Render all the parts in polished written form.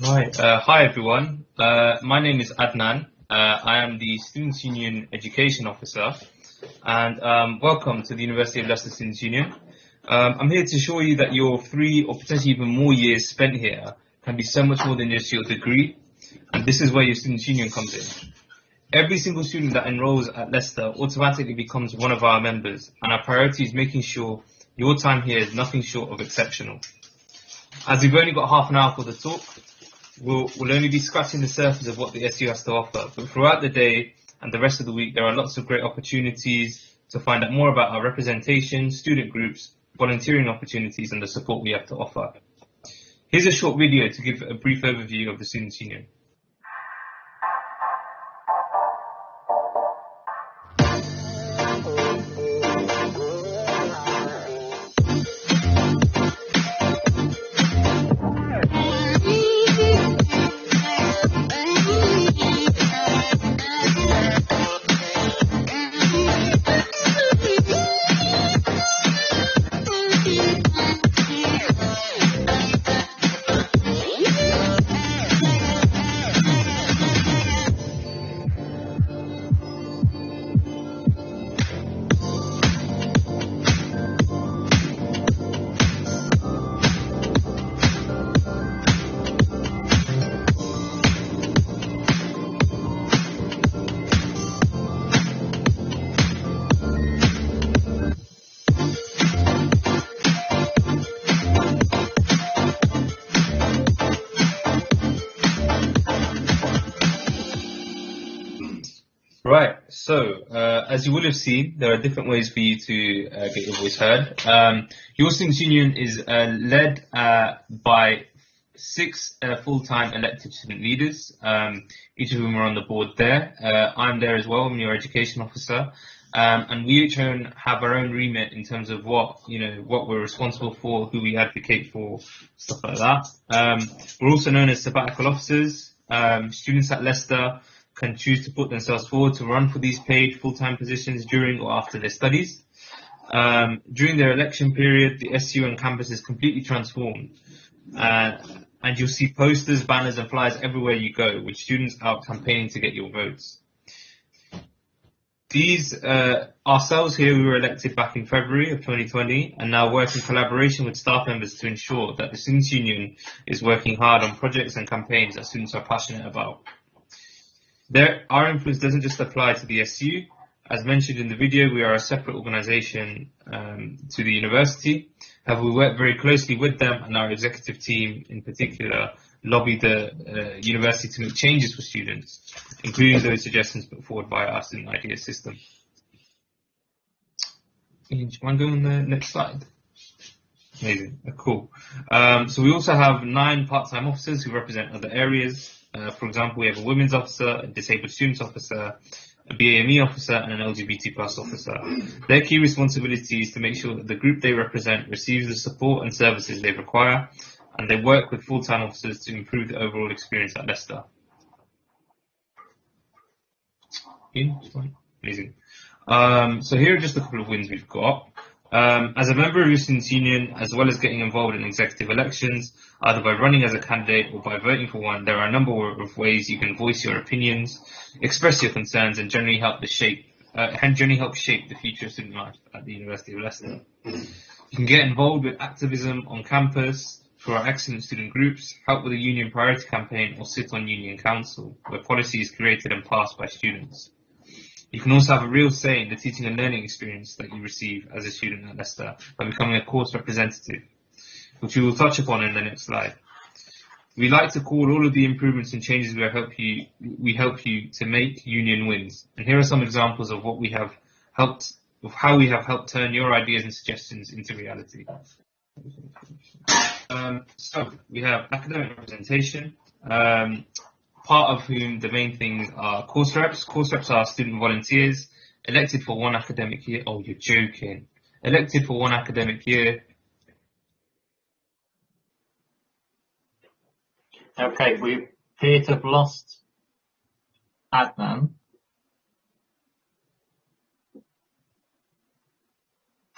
Right. Hi, everyone. My name is Adnan. I am the Students' Union Education Officer, and welcome to the University of Leicester Students' Union. I'm here to assure you that your 3 or potentially even more years spent here can be so much more than just your degree, and this is where your Students' Union comes in. Every single student that enrolls at Leicester automatically becomes one of our members, and our priority is making sure your time here is nothing short of exceptional. As we've only got half an hour for the talk, we'll only be scratching the surface of what the SU has to offer, but throughout the day and the rest of the week, there are lots of great opportunities to find out more about our representation, student groups, volunteering opportunities, and the support we have to offer. Here's a short video to give a brief overview of the Students' Union. Right, so as you will have seen, there are different ways for you to get your voice heard. Your Students' Union is led by 6 full-time elected student leaders. Each of them are on the board there. I'm there as well. I'm your education officer, and we each have our own remit in terms of what we're responsible for, who we advocate for, stuff like that. We're also known as sabbatical officers. Students at Leicester can choose to put themselves forward to run for these paid full-time positions during or after their studies. During their election period, the SU and campus is completely transformed. And you'll see posters, banners and flyers everywhere you go, with students out campaigning to get your votes. These ourselves here, we were elected back in February of 2020 and now work in collaboration with staff members to ensure that the Students' Union is working hard on projects and campaigns that students are passionate about. Our influence doesn't just apply to the SU. As mentioned in the video, we are a separate organisation to the university. However, we work very closely with them, and our executive team in particular lobby the university to make changes for students, including those suggestions put forward by our student idea system. Do you mind going on the next slide? Amazing, cool. So we also have 9 part-time officers who represent other areas. For example, we have a women's officer, a disabled students officer, a BAME officer, and an LGBT plus officer. Their key responsibility is to make sure that the group they represent receives the support and services they require, and they work with full-time officers to improve the overall experience at Leicester. Amazing. So here are just a couple of wins we've got. As a member of your Students' Union, as well as getting involved in executive elections, either by running as a candidate or by voting for one, there are a number of ways you can voice your opinions, express your concerns, and generally help shape the future of student life at the University of Leicester. You can get involved with activism on campus through our excellent student groups, help with a union priority campaign, or sit on union council, where policy is created and passed by students. You can also have a real say in the teaching and learning experience that you receive as a student at Leicester by becoming a course representative, which we will touch upon in the next slide. We like to call all of the improvements and changes we help you to make union wins. And here are some examples of how we have helped turn your ideas and suggestions into reality. So we have academic representation. Part of whom the main things are course reps. Course reps are student volunteers elected for 1 academic year. Oh, you're joking. Elected for 1 academic year. Okay, we appear to have lost Adnan.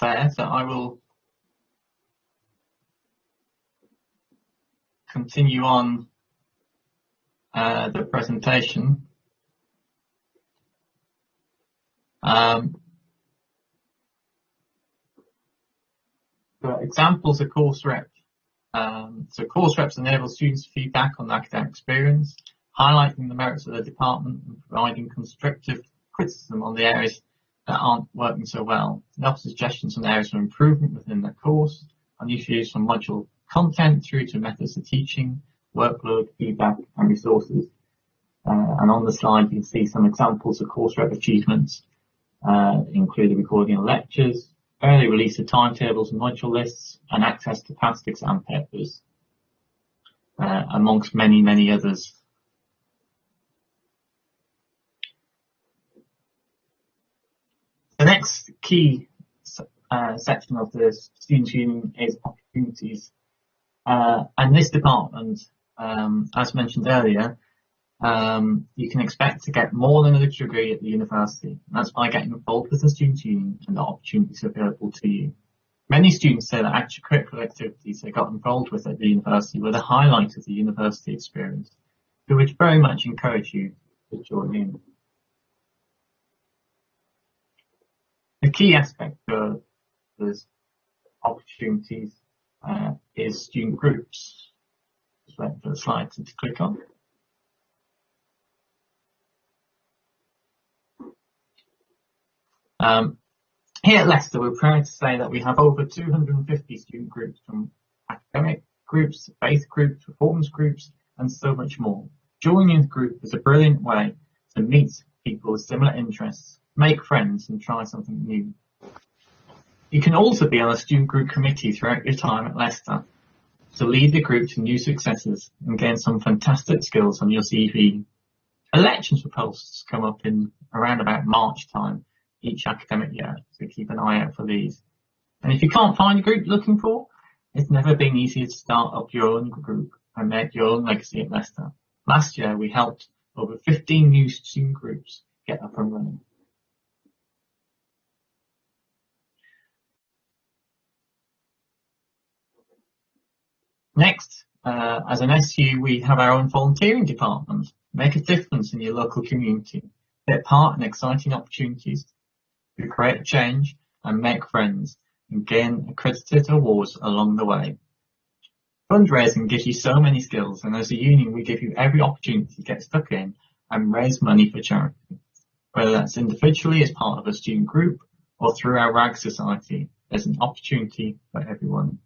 There, so I will continue on the presentation. The examples of course rep. So course reps enable students to feedback on the academic experience, highlighting the merits of the department and providing constructive criticism on the areas that aren't working so well, and offer suggestions on areas for improvement within the course, and issues from module content through to methods of teaching, workload, feedback, and resources. And on the slide, you can see some examples of course rep achievements, including recording of lectures, early release of timetables and module lists, and access to past exam papers, amongst many, many others. The next key section of the Students' Union is opportunities. And this department, as mentioned earlier, you can expect to get more than a degree at the university. And that's by getting involved with the Students' Union and the opportunities available to you. Many students say that extracurricular activities they got involved with at the university were the highlight of the university experience. We would very much encourage you to join in. The key aspect of those opportunities is student groups. Just wait for the slide to click on. Here at Leicester, we're proud to say that we have over 250 student groups, from academic groups, faith groups, performance groups, and so much more. Joining a group is a brilliant way to meet people with similar interests, make friends, and try something new. You can also be on a student group committee throughout your time at Leicester to lead the group to new successes and gain some fantastic skills on your CV. Elections for posts come up in around about March time each academic year, so keep an eye out for these. And if you can't find a group you're looking for, it's never been easier to start up your own group and make your own legacy at Leicester. Last year, we helped over 15 new student groups get up and running. Next, as an SU, we have our own volunteering department. Make a difference in your local community. Take part in exciting opportunities to create change and make friends and gain accredited awards along the way. Fundraising gives you so many skills, and as a union, we give you every opportunity to get stuck in and raise money for charity, whether that's individually as part of a student group or through our RAG society. There's an opportunity for everyone.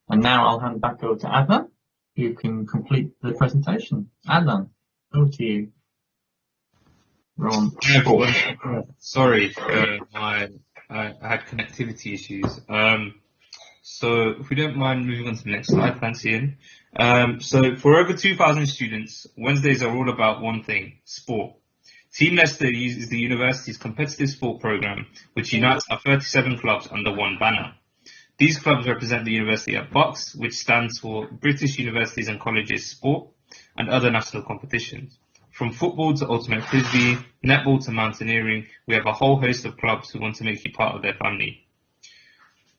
And now I'll hand back over to Adnan, who can complete the presentation. Adnan, over to you. Ron. Sorry, I had connectivity issues. So if we don't mind moving on to the next slide, thanks Ian. So for over 2,000 students, Wednesdays are all about one thing: sport. Team Leicester uses the university's competitive sport program, which unites our 37 clubs under one banner. These clubs represent the university at BUCS, which stands for British Universities and Colleges Sport, and other national competitions. From football to ultimate frisbee, netball to mountaineering, we have a whole host of clubs who want to make you part of their family.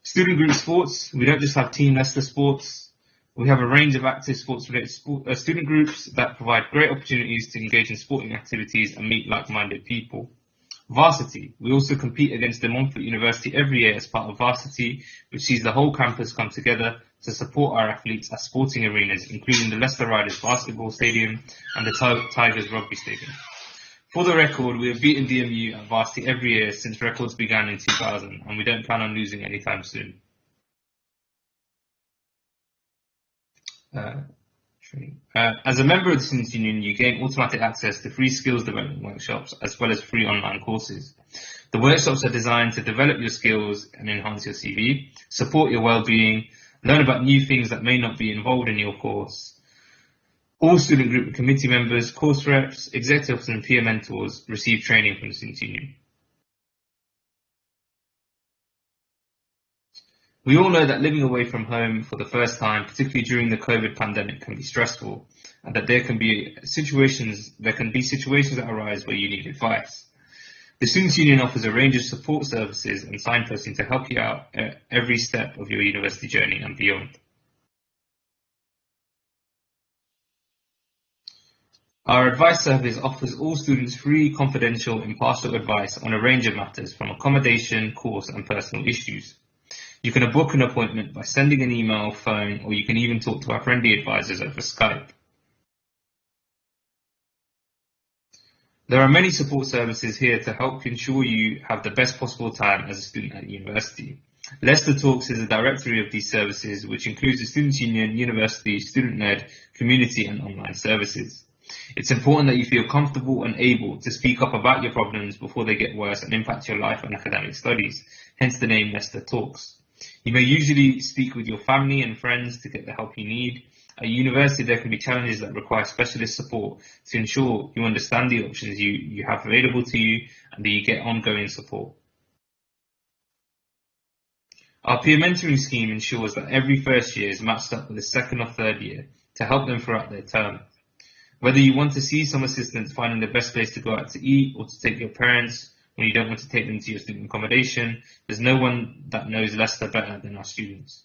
Student group sports, we don't just have Team Leicester sports. We have a range of active sports-related student groups that provide great opportunities to engage in sporting activities and meet like-minded people. Varsity, we also compete against De Montfort University every year as part of Varsity, which sees the whole campus come together to support our athletes at sporting arenas, including the Leicester Riders Basketball Stadium and the Tigers Rugby Stadium. For the record, we have beaten DMU at Varsity every year since records began in 2000, and we don't plan on losing anytime soon. As a member of the Students' Union, you gain automatic access to free skills development workshops as well as free online courses. The workshops are designed to develop your skills and enhance your CV, support your well-being, learn about new things that may not be involved in your course. All student group and committee members, course reps, executives and peer mentors receive training from the Students' Union. We all know that living away from home for the first time, particularly during the COVID pandemic, can be stressful, and that there can be situations that arise where you need advice. The Students' Union offers a range of support services and signposting to help you out at every step of your university journey and beyond. Our advice service offers all students free, confidential, impartial advice on a range of matters from accommodation, course and personal issues. You can book an appointment by sending an email, phone, or you can even talk to our friendly advisors over Skype. There are many support services here to help ensure you have the best possible time as a student at university. Leicester Talks is a directory of these services, which includes the Students' Union, University, Student-led, community and online services. It's important that you feel comfortable and able to speak up about your problems before they get worse and impact your life and academic studies, hence the name Leicester Talks. You may usually speak with your family and friends to get the help you need. At university, there can be challenges that require specialist support to ensure you understand the options you have available to you and that you get ongoing support. Our peer mentoring scheme ensures that every first year is matched up with the second or third year to help them throughout their term. Whether you want to see some assistance finding the best place to go out to eat or to take your parents when you don't want to take them to your student accommodation, there's no one that knows Leicester better than our students.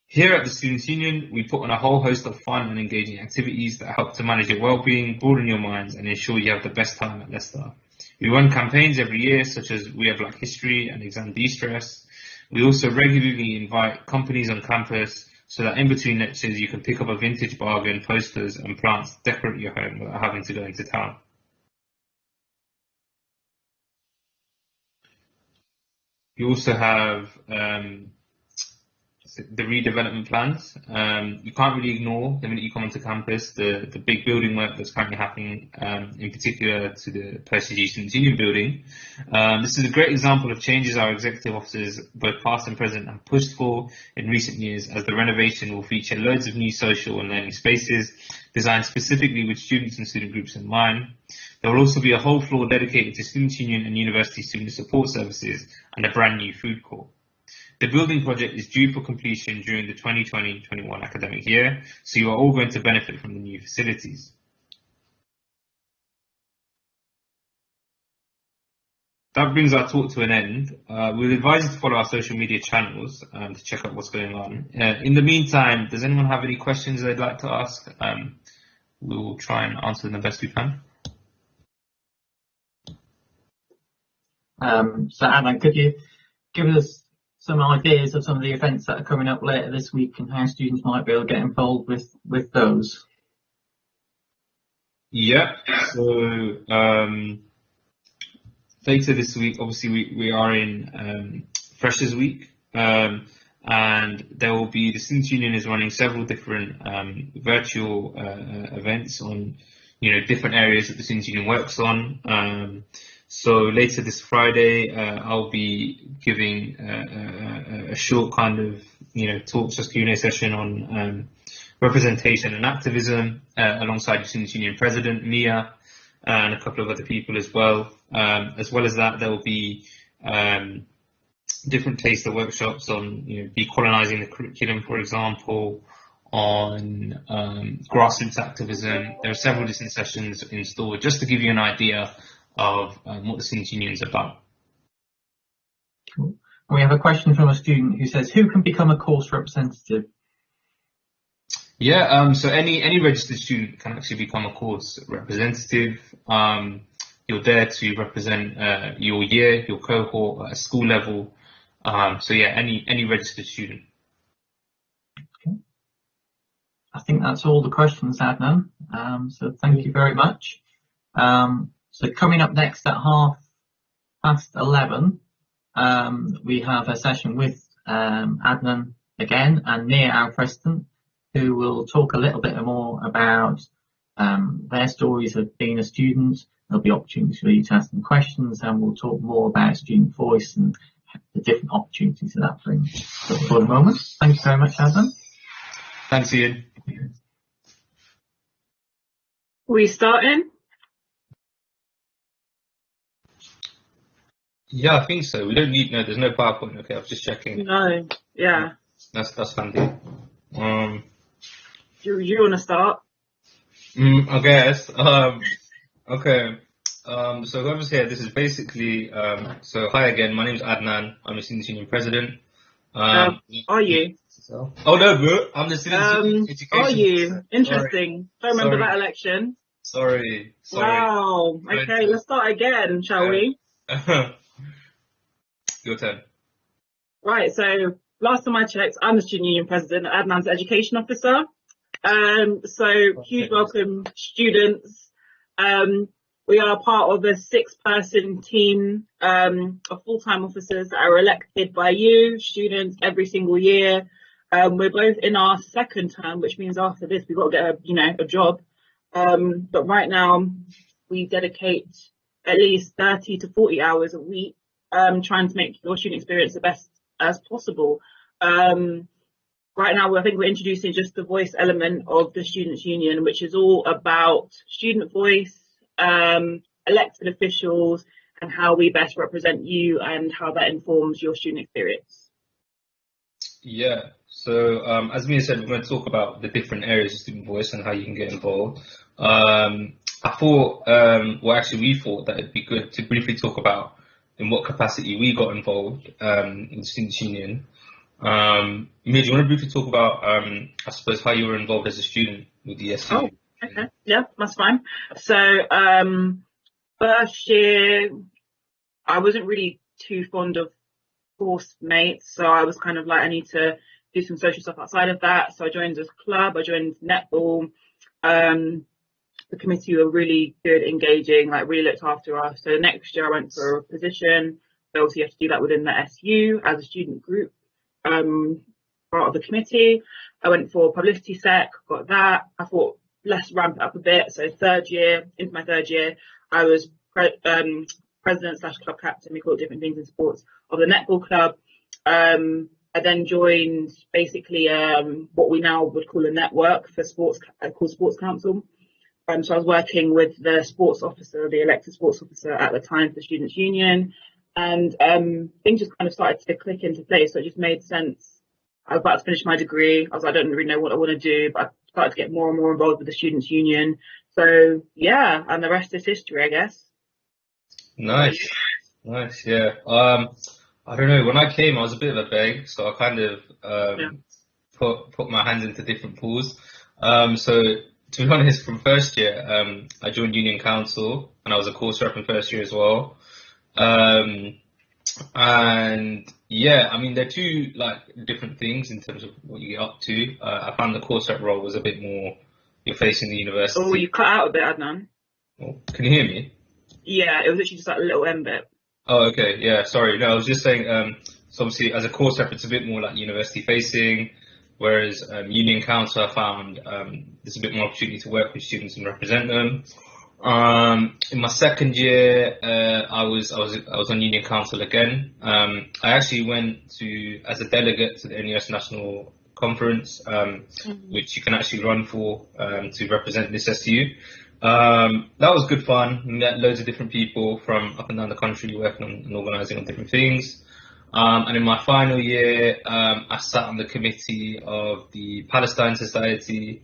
Here at the Students' Union, we put on a whole host of fun and engaging activities that help to manage your well-being, broaden your minds, and ensure you have the best time at Leicester. We run campaigns every year, such as We Have Black History and Exam De-Stress. We also regularly invite companies on campus so that in between lectures you can pick up a vintage bargain, posters, and plants to decorate your home without having to go into town. You also have the redevelopment plans. You can't really ignore the minute you come onto campus the big building work that's currently happening, in particular to the Percy Students' Union building. This is a great example of changes our executive officers, both past and present, have pushed for in recent years, as the renovation will feature loads of new social and learning spaces designed specifically with students and student groups in mind. There will also be a whole floor dedicated to Students' Union and University Student Support Services and a brand new food court. The building project is due for completion during the 2020-21 academic year, so you are all going to benefit from the new facilities. That brings our talk to an end. We'll advise you to follow our social media channels to check out what's going on. In the meantime, does anyone have any questions they'd like to ask? We will try and answer them the best we can. So Adnan, could you give us some ideas of some of the events that are coming up later this week and how students might be able to get involved with those? Yeah, so later this week, obviously we are in Freshers Week, and there will be, the Students' Union is running several different virtual events on, different areas that the Students' Union works on. So later this Friday, I'll be giving a short kind of, talk, just Q&A session on representation and activism alongside the Students' Union President, Mia, and a couple of other people as well. As well as that, there will be different taster workshops on, decolonizing the curriculum, for example, on grassroots activism. There are several different sessions in store, just to give you an idea of what the Students' Union is about. Cool. We have a question from a student who says, who can become a course representative? Yeah, so any registered student can actually become a course representative. You're there to represent your year, your cohort at a school level. So yeah, any registered student. Okay. I think that's all the questions, Adnan. So thank you very much. So coming up next at 11:30, we have a session with Adnan again and Mia, our president, who will talk a little bit more about their stories of being a student. There'll be opportunities for you to ask them questions, and we'll talk more about student voice and the different opportunities that that brings. So for the moment, thank you very much, Adnan. Thanks, Ian. We starting? Yeah, I think so. We don't need, no, there's no PowerPoint. Okay, I was just checking. No, yeah. That's handy. Do you want to start? I guess. Okay. So whoever's here, this is basically, so hi again, my name's Adnan. I'm a Students' Union president. Are you? Officer. Oh no, bro, I'm the Student Education Are you? Officer. Interesting. Don't remember Sorry. that election. Sorry. Wow. Okay, let's start again, shall we? Your turn. Right, so last time I checked, I'm the Student Union President, Adnan's Education Officer. So huge welcome, students. We are part of a 6-person team of full-time officers that are elected by you, students, every single year. We're both in our 2nd term, which means after this we've got to get a job. But right now we dedicate at least 30 to 40 hours a week trying to make your student experience the best as possible. Right now, I think we're introducing just the voice element of the Students' Union, which is all about student voice, elected officials, and how we best represent you and how that informs your student experience. Yeah. So as Mia said, we're going to talk about the different areas of student voice and how you can get involved. I thought, we thought that it'd be good to briefly talk about in what capacity we got involved in the Students' Union. Mia, do you want to briefly talk about, I suppose, how you were involved as a student with the SU? Oh, okay. Yeah, that's fine. So, first year, I wasn't really too fond of course mates, so I was kind of like, I need to do some social stuff outside of that. So I joined this club, I joined netball. The committee were really good, engaging, like really looked after us. So next year I went for a position. So obviously you have to do that within the SU as a student group. Part of the committee. I went for publicity sec, got that. I thought let's ramp it up a bit. So into my third year, I was president / club captain. We call it different things in sports of the netball club. I then joined basically what we now would call a network for sports, called Sports Council. So I was working with the sports officer, the elected sports officer at the time for Students' Union. And things just kind of started to click into place. So it just made sense. I was about to finish my degree. I was like, I don't really know what I want to do, but I started to get more and more involved with the Students' Union. So yeah, and the rest is history, I guess. Nice, yeah. I don't know. When I came, I was a bit of a beg, so I kind of put my hands into different pools. So to be honest, from first year, I joined Union Council, and I was a course rep in first year as well. And yeah, I mean, they're two like different things in terms of what you get up to. I found the course rep role was a bit more, you're facing the university. Oh, you cut out a bit, Adnan. Oh, can you hear me? Yeah, it was literally just like a little end bit. Oh, okay. Yeah, sorry. No, I was just saying, so obviously as a course rep, it's a bit more like university facing, whereas Union Council, I found there's a bit more opportunity to work with students and represent them. In my second year, I was on Union Council again. I actually went as a delegate to the NUS National Conference, which you can actually run for to represent this SU. That was good fun. Met loads of different people from up and down the country working on and organising on different things. And in my final year, I sat on the committee of the Palestine Society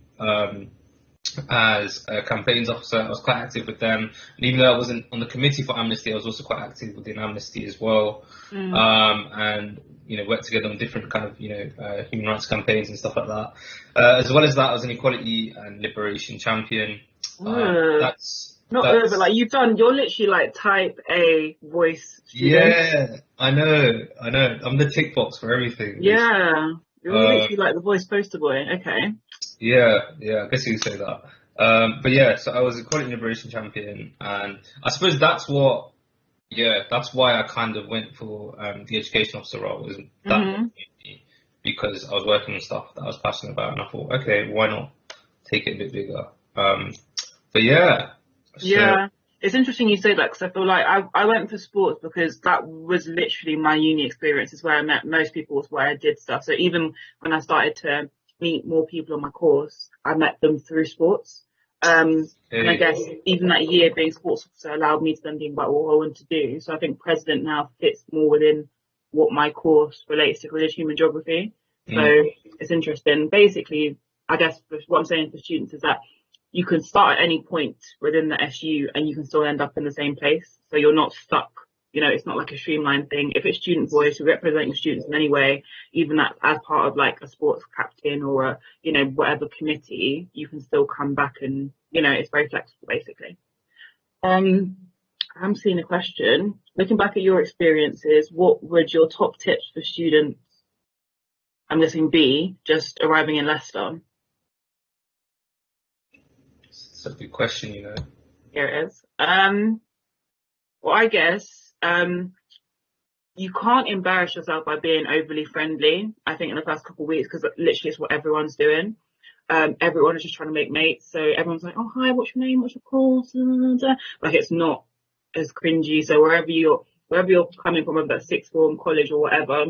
as a campaigns officer. I was quite active with them. And even though I wasn't on the committee for Amnesty, I was also quite active within Amnesty as well. And, worked together on different kind of, human rights campaigns and stuff like that. As well as that, I was an equality and liberation champion. That's over. Like you're literally like type A voice student. Yeah, I know. I'm the tick box for everything. Yeah, you're literally like the voice poster boy. Okay. Yeah, I guess you could say that. But yeah, so I was a equality and liberation champion, and I suppose that's why I kind of went for the education officer role, was that because I was working on stuff that I was passionate about, and I thought, okay, why not take it a bit bigger? But yeah. Yeah, it's interesting you say that, because I feel like I went for sports because that was literally my uni experience. Is where I met most people, was where I did stuff. So even when I started to meet more people on my course, I met them through sports. And I guess even that year being sports officer allowed me to then think about what I want to do. So I think president now fits more within what my course relates to, religion, human geography. So it's interesting. Basically, I guess what I'm saying for students is that you can start at any point within the SU and you can still end up in the same place. So you're not stuck, it's not like a streamlined thing. If it's student voice, you're representing students in any way, even that as part of like a sports captain or a, whatever committee, you can still come back and, it's very flexible basically. I'm seeing a question. Looking back at your experiences, what would your top tips for students, I'm guessing be, just arriving in Leicester? It's a big question, Here it is. Well, I guess you can't embarrass yourself by being overly friendly, I think, in the first couple of weeks, because literally it's what everyone's doing. Everyone is just trying to make mates. So everyone's like, oh, hi, what's your name? What's your course? Like, it's not as cringy. So wherever you're coming from, whether that's sixth form, college or whatever,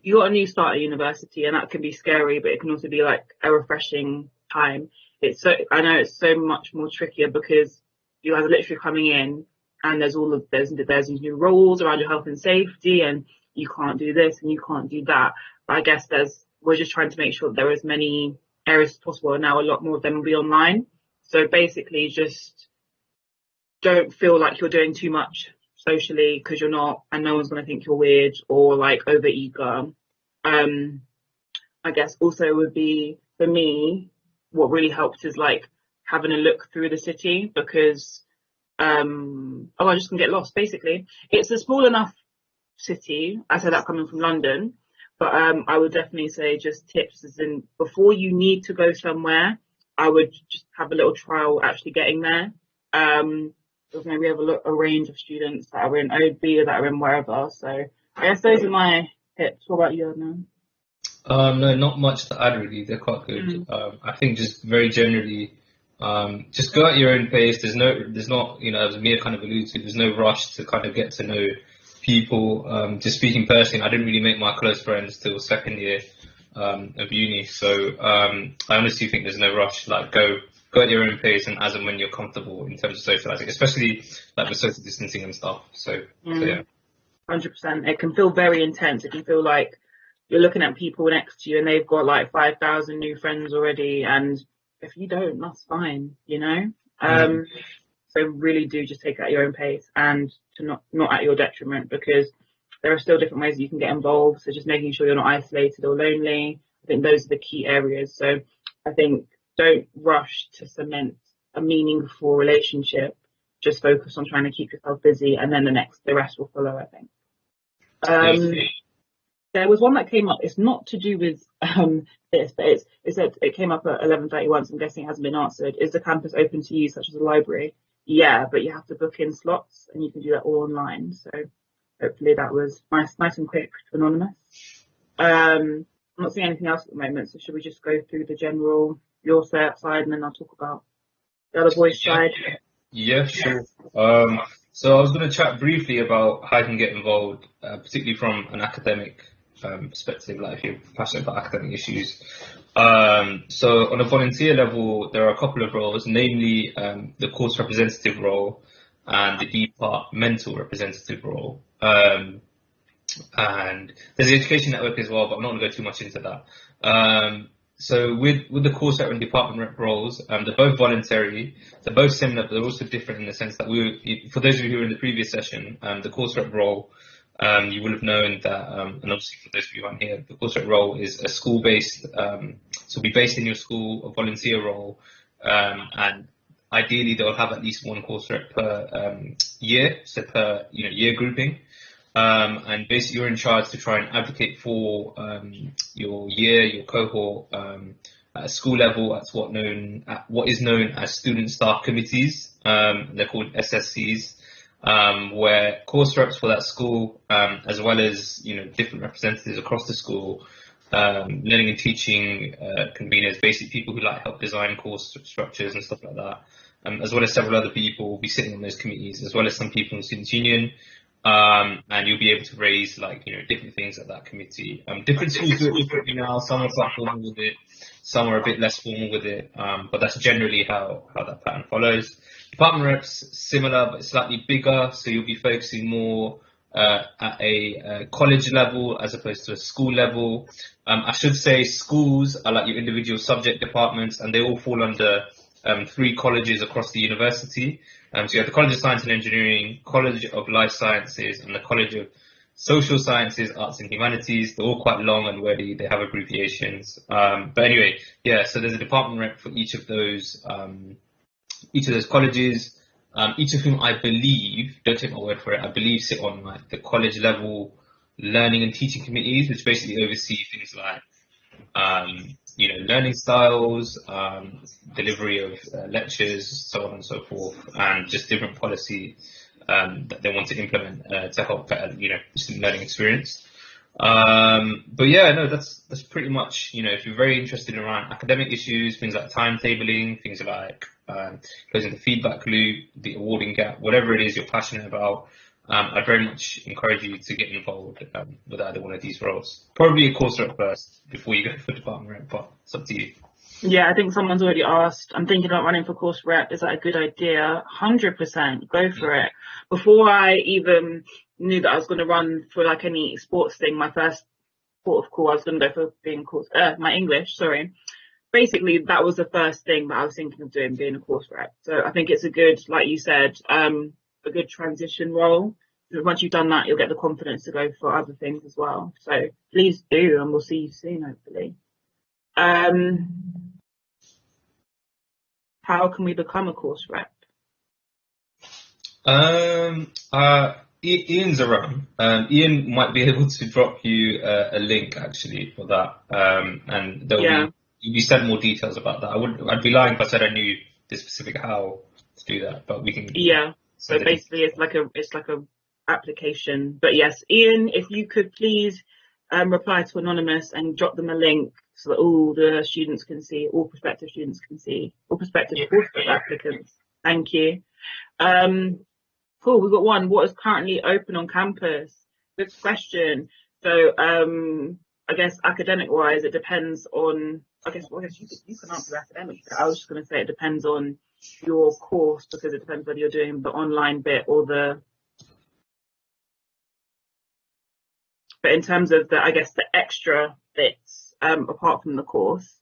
you got a new start at university, and that can be scary, but it can also be like a refreshing time. I know it's so much more trickier because you guys are literally coming in and there's these new rules around your health and safety, and you can't do this and you can't do that. But I guess we're just trying to make sure that there are as many areas as possible, and now a lot more of them will be online. So basically just don't feel like you're doing too much socially, because you're not, and no one's going to think you're weird or like over eager. I guess also would be, for me, what really helped is like having a look through the city, because I just can get lost basically. It's a small enough city. I say that coming from London, but I would definitely say just tips as in, before you need to go somewhere, I would just have a little trial actually getting there. Because maybe have a range of students that are in OB or that are in wherever. So I guess those are my tips. What about you, Adnan? No, not much to add really. They're quite good. I think just very generally, just go at your own pace. There's not, as Mia kind of alluded to, there's no rush to kind of get to know people. Just speaking personally, I didn't really make my close friends till second year of uni. So I honestly think there's no rush. Like go at your own pace and as and when you're comfortable in terms of socializing, especially like with social distancing and stuff. So yeah. 100%. It can feel very intense. It can feel like you're looking at people next to you and they've got like 5,000 new friends already, and if you don't, that's fine, So really do just take it at your own pace, and to not at your detriment, because there are still different ways you can get involved. So just making sure you're not isolated or lonely. I think those are the key areas. So I think don't rush to cement a meaningful relationship. Just focus on trying to keep yourself busy, and then the rest will follow, I think. There was one that came up. It's not to do with this, but it came up at 11:30 once. I'm guessing it hasn't been answered. Is the campus open to use, such as a library? Yeah, but you have to book in slots, and you can do that all online. So hopefully that was nice and quick, anonymous. I'm not seeing anything else at the moment. So should we just go through the general your side, and then I'll talk about the other boys' side? Yeah, sure. So I was going to chat briefly about how you can get involved, particularly from an academic perspective, like if you're passionate about academic issues. So on a volunteer level, there are a couple of roles, namely the course representative role and the departmental representative role. And there's the education network as well, but I'm not going to go too much into that. So with the course rep and department rep roles, they're both voluntary. They're both similar, but they're also different in the sense that for those of you who were in the previous session, the course rep role, you will have known that, and obviously for those of you who aren't here, the course rep role is a school-based, so be based in your school, a volunteer role, and ideally they'll have at least one course rep per year, so per year grouping. And basically you're in charge to try and advocate for your year, your cohort, at a school level at what is known as student staff committees. They're called SSCs, where course reps for that school, as well as different representatives across the school, learning and teaching conveners, basically people who help design course structures and stuff like that, as well as several other people will be sitting on those committees, as well as some people in the Students' Union. And you'll be able to raise different things at that committee. Different schools do it differently now. Some are quite formal with it, some are a bit less formal with it. But that's generally how that pattern follows. Department reps, similar but slightly bigger, so you'll be focusing more at a college level as opposed to a school level. I should say schools are like your individual subject departments, and they all fall under three colleges across the university. So you have the College of Science and Engineering, College of Life Sciences, and the College of Social Sciences, Arts and Humanities. They're all quite long and wordy. They have abbreviations. But anyway, yeah. So there's a department rep for each of those colleges. Each of whom I believe, don't take my word for it, I believe sit on like the college level learning and teaching committees, which basically oversee things like learning styles, delivery of lectures, so on and so forth, and just different policy that they want to implement to help better, student learning experience. But yeah, no, that's pretty much, if you're very interested around academic issues, things like timetabling, things like closing the feedback loop, the awarding gap, whatever it is you're passionate about, I'd very much encourage you to get involved with either one of these roles. Probably a course rep first before you go for department rep, but it's up to you. Yeah, I think someone's already asked. I'm thinking about running for course rep. Is that a good idea? 100%. Go for it. Before I even knew that I was going to run for like any sports thing, my first port of call, I was going to go for being my English, sorry. Basically, that was the first thing that I was thinking of doing, being a course rep. So I think it's a good, like you said, a good transition role. Once you've done that, you'll get the confidence to go for other things as well. So please do, and we'll see you soon, hopefully. How can we become a course rep? Ian's around. Ian might be able to drop you a link actually for that, and you'll be sent more details about that. I'd be lying if I said I knew the specific how to do that, but we can. Yeah. So basically, it's like a application. But yes, Ian, if you could please reply to Anonymous and drop them a link so that all the students can see, all prospective students can see, all prospective course rep applicants. Thank you. Cool. We've got one. What is currently open on campus? Good question. So I guess academic wise, it depends on. I guess you can answer academic. I was just going to say it depends on your course because it depends whether you're doing the online bit or the. But in terms of the extra bits, apart from the course,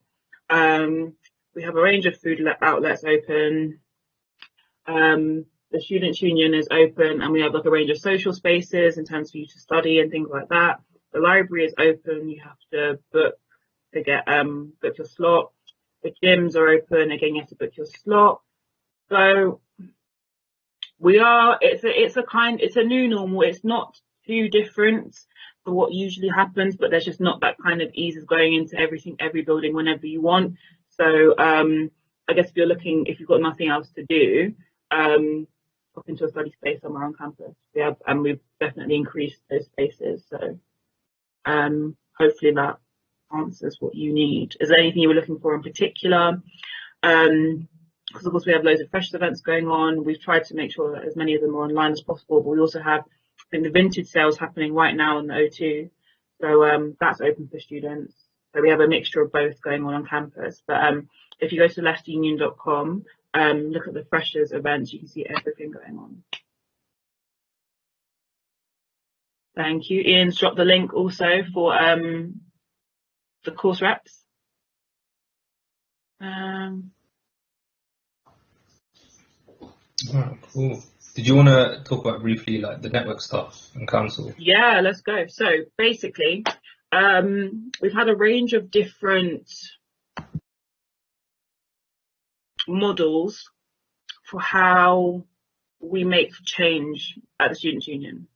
we have a range of food outlets open. The Students' Union is open, and we have like a range of social spaces in terms for you to study and things like that. The library is open. You have to book to get book your slot. The gyms are open. Again, you have to book your slot. So it's a new normal. It's not too different for what usually happens, but there's just not that kind of ease of going into every building whenever you want. So I guess if you've got nothing else to do, pop into a study space somewhere on campus. We've definitely increased those spaces. So hopefully that answers what you need. Is there anything you were looking for in particular? Because of course we have loads of freshers events going on. We've tried to make sure that as many of them are online as possible, but we also have, I think, the vintage sales happening right now in the O2. So that's open for students. So we have a mixture of both going on campus. But if you go to leicesterunion.com, look at the freshers events, you can see everything going on. Thank you. Ian's dropped the link also for the course reps. Oh, cool. Did you want to talk about briefly like the network stuff and council? Yeah, let's go. So basically, we've had a range of different models for how we make change at the Students' Union.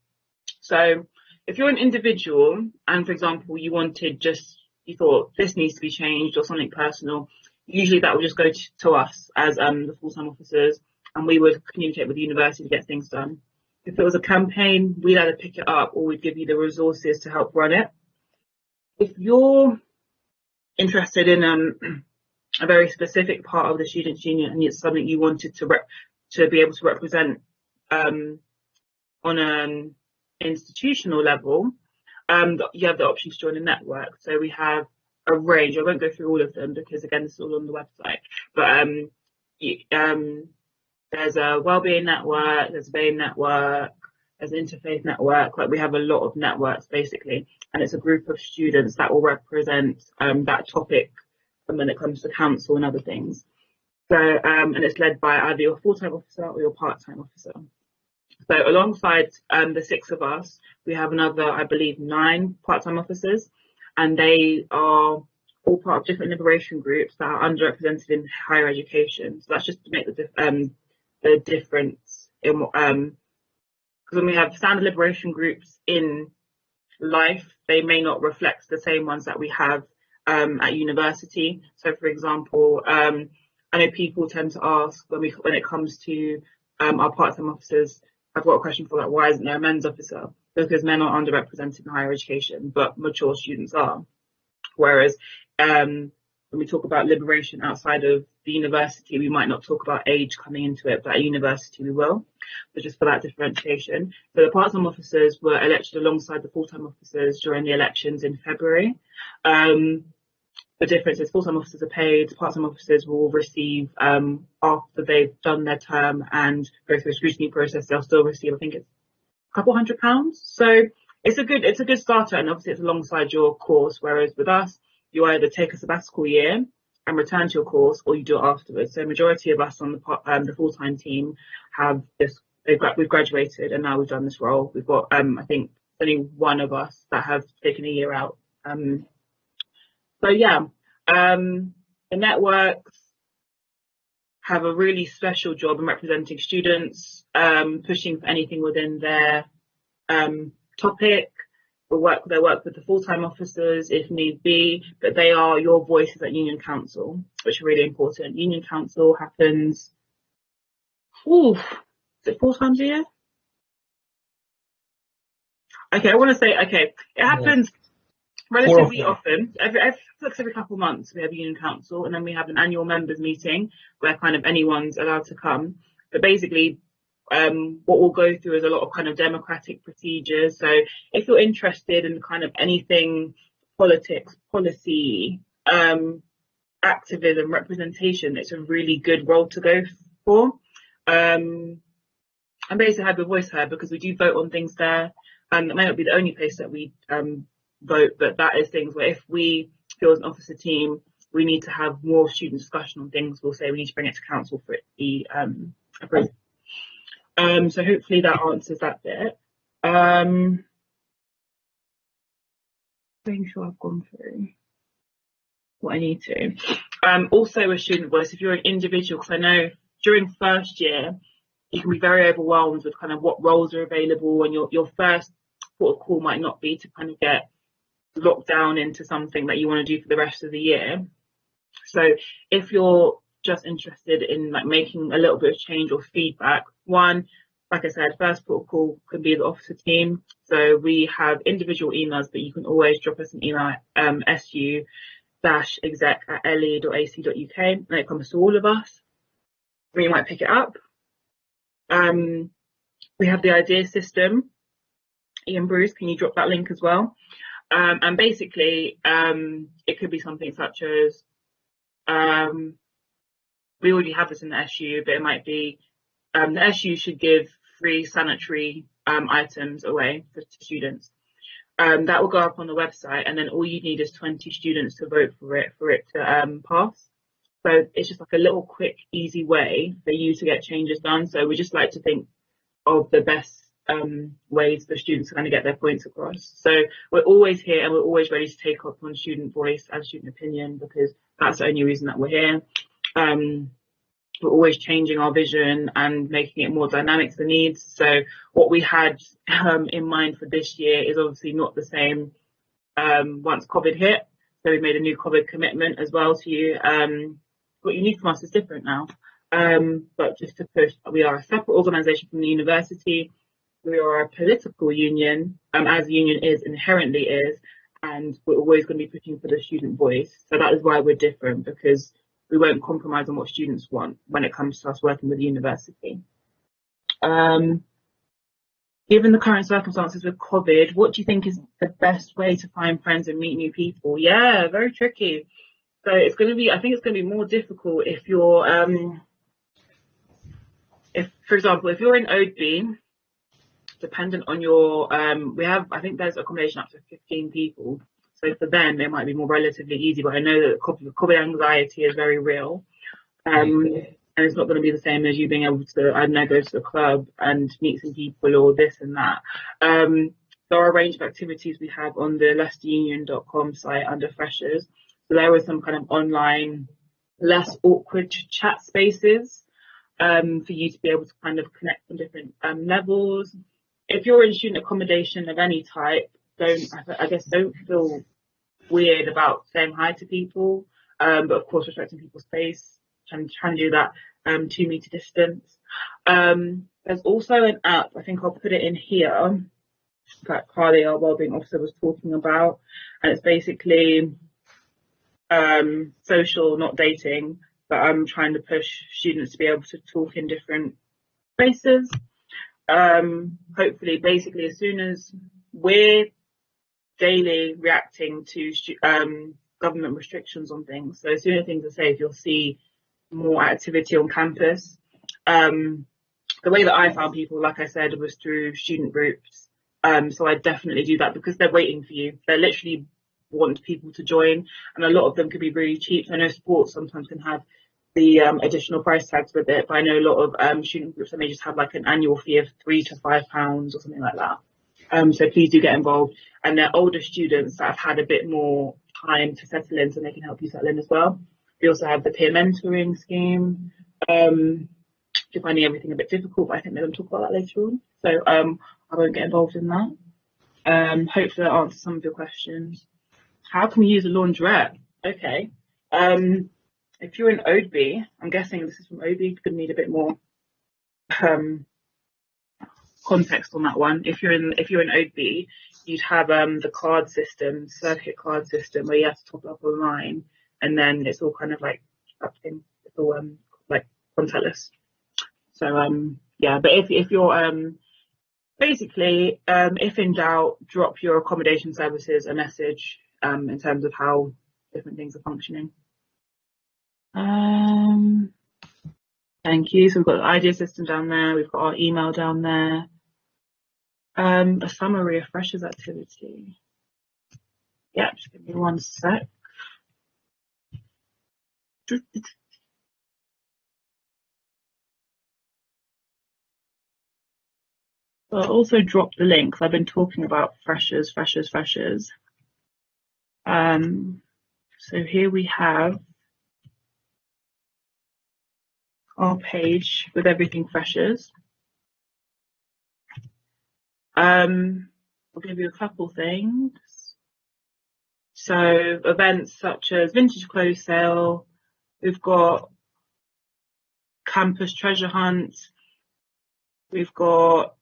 So if you're an individual and, for example, you thought this needs to be changed or something personal, usually that would just go to us as the full-time officers, and we would communicate with the university to get things done. If it was a campaign, we'd either pick it up or we'd give you the resources to help run it. If you're interested in a very specific part of the Students' Union and it's something you wanted to be able to represent on an institutional level, you have the option to join a network. So we have a range. I won't go through all of them because, again, this is all on the website. But there's a wellbeing network, there's a BAME network, there's an interfaith network. Like, we have a lot of networks basically, and it's a group of students that will represent that topic when it comes to council and other things. So, and it's led by either your full-time officer or your part-time officer. So alongside the 6 of us, we have another, I believe, 9 part-time officers, and they are all part of different liberation groups that are underrepresented in higher education. So that's just to make the difference in because when we have standard liberation groups in life, they may not reflect the same ones that we have at university. So, for example, I know people tend to ask when it comes to our part-time officers. I've got a question for that. Why isn't there a men's officer? Because men are underrepresented in higher education, but mature students are. Whereas when we talk about liberation outside of the university, we might not talk about age coming into it, but at university we will. So just for that differentiation. So the part-time officers were elected alongside the full-time officers during the elections in February. The difference is full-time officers are paid, part-time officers will receive, after they've done their term and go through a scrutiny process, they'll still receive, I think it's a couple £100. So it's a good starter, and obviously it's alongside your course, whereas with us, you either take a sabbatical year and return to your course, or you do it afterwards. So majority of us on the full-time team have we've graduated and now we've done this role. We've got, I think only one of us that have taken a year out. So yeah, the networks have a really special job in representing students, pushing for anything within their topic. They work with the full-time officers if need be, but they are your voices at Union Council, which are really important. Union Council happens, is it 4 times a year? Okay, I want to say, it happens relatively often. Every couple of months we have Union Council, and then we have an annual members meeting where kind of anyone's allowed to come. But basically, what we'll go through is a lot of kind of democratic procedures. So if you're interested in kind of anything politics, policy, activism, representation, it's a really good role to go for. And basically have your voice heard, because we do vote on things there. And it may not be the only place that we vote, but that is things where if we feel as an officer team, we need to have more student discussion on things, we'll say we need to bring it to council for it to be approved. So hopefully that answers that bit. Making sure I've gone through what I need to. Also a student voice, if you're an individual, because I know during first year, you can be very overwhelmed with kind of what roles are available, and your first port of call might not be to kind of get locked down into something that you want to do for the rest of the year. So if you're just interested in like making a little bit of change or feedback, one, like I said, first port of call can be the officer team. So we have individual emails, but you can always drop us an email at su-exec@le.ac.uk, and it comes to all of us. We might pick it up. We have the idea system. Ian Bruce, can you drop that link as well? And basically, it could be something such as, we already have this in the SU, but it might be, the SU should give free sanitary items away to students. That will go up on the website, and then all you need is 20 students to vote for it to pass. So it's just like a little quick, easy way for you to get changes done. So we just like to think of the best ways for students to kind of get their points across. So we're always here, and we're always ready to take up on student voice and student opinion, because that's the only reason that we're here. We're always changing our vision and making it more dynamic to the needs. So what we had in mind for this year is obviously not the same once COVID hit. So we made a new COVID commitment as well to you. What you need from us is different now. But just to push, we are a separate organisation from the university. We are a political union, as a union inherently is, and we're always going to be pushing for the student voice. So that is why we're different, because we won't compromise on what students want when it comes to us working with the university. Given the current circumstances with COVID, what do you think is the best way to find friends and meet new people? Yeah, very tricky. So I think it's going to be more difficult if you're, for example, if you're in Oadby, dependent on your, I think there's accommodation up to 15 people. So for them, it might be more relatively easy, but I know that COVID anxiety is very real. And it's not going to be the same as you being able to, I don't know, go to a club and meet some people or this and that. There are a range of activities we have on the leicesterunion.com site under Freshers. So there are some kind of online, less awkward chat spaces for you to be able to kind of connect on different levels. If you're in student accommodation of any type, don't feel weird about saying hi to people. But of course, respecting people's space, trying to do that 2 meter distance. There's also an app, I think I'll put it in here, that Karlie, our wellbeing officer, was talking about, and it's basically social, not dating, but I'm trying to push students to be able to talk in different spaces. Hopefully, basically, as soon as we're daily reacting to government restrictions on things, so as soon as things are safe, you'll see more activity on campus. The way that I found people, like I said, was through student groups. So I definitely do that because they're waiting for you. They literally want people to join, and a lot of them could be really cheap. I know sports sometimes can have the additional price tags with it, but I know a lot of student groups that may just have like an annual fee of £3 to £5 or something like that. So please do get involved. And they're older students that have had a bit more time to settle in, so they can help you settle in as well. We also have the peer mentoring scheme. You're finding everything a bit difficult, but I think they're going to talk about that later on. So I won't get involved in that. Hopefully that answers some of your questions. How can we use a laundrette? Okay. If you're in ODB, I'm guessing this is from ODB, you're going to need a bit more context on that one. If you're in ODB, you'd have the card system, circuit card system, where you have to top it up online, and then it's all kind of like it's all like contactless. So yeah, but if you're basically if in doubt, drop your accommodation services a message in terms of how different things are functioning. Thank you. So we've got the idea system down there. We've got our email down there. A summary of Freshers activity. Yeah, just give me 1 sec. So I'll also drop the link. I've been talking about Freshers. So here we have our page with everything Freshers. I'll give you a couple things. So events such as vintage clothes sale, we've got campus treasure hunt, we've got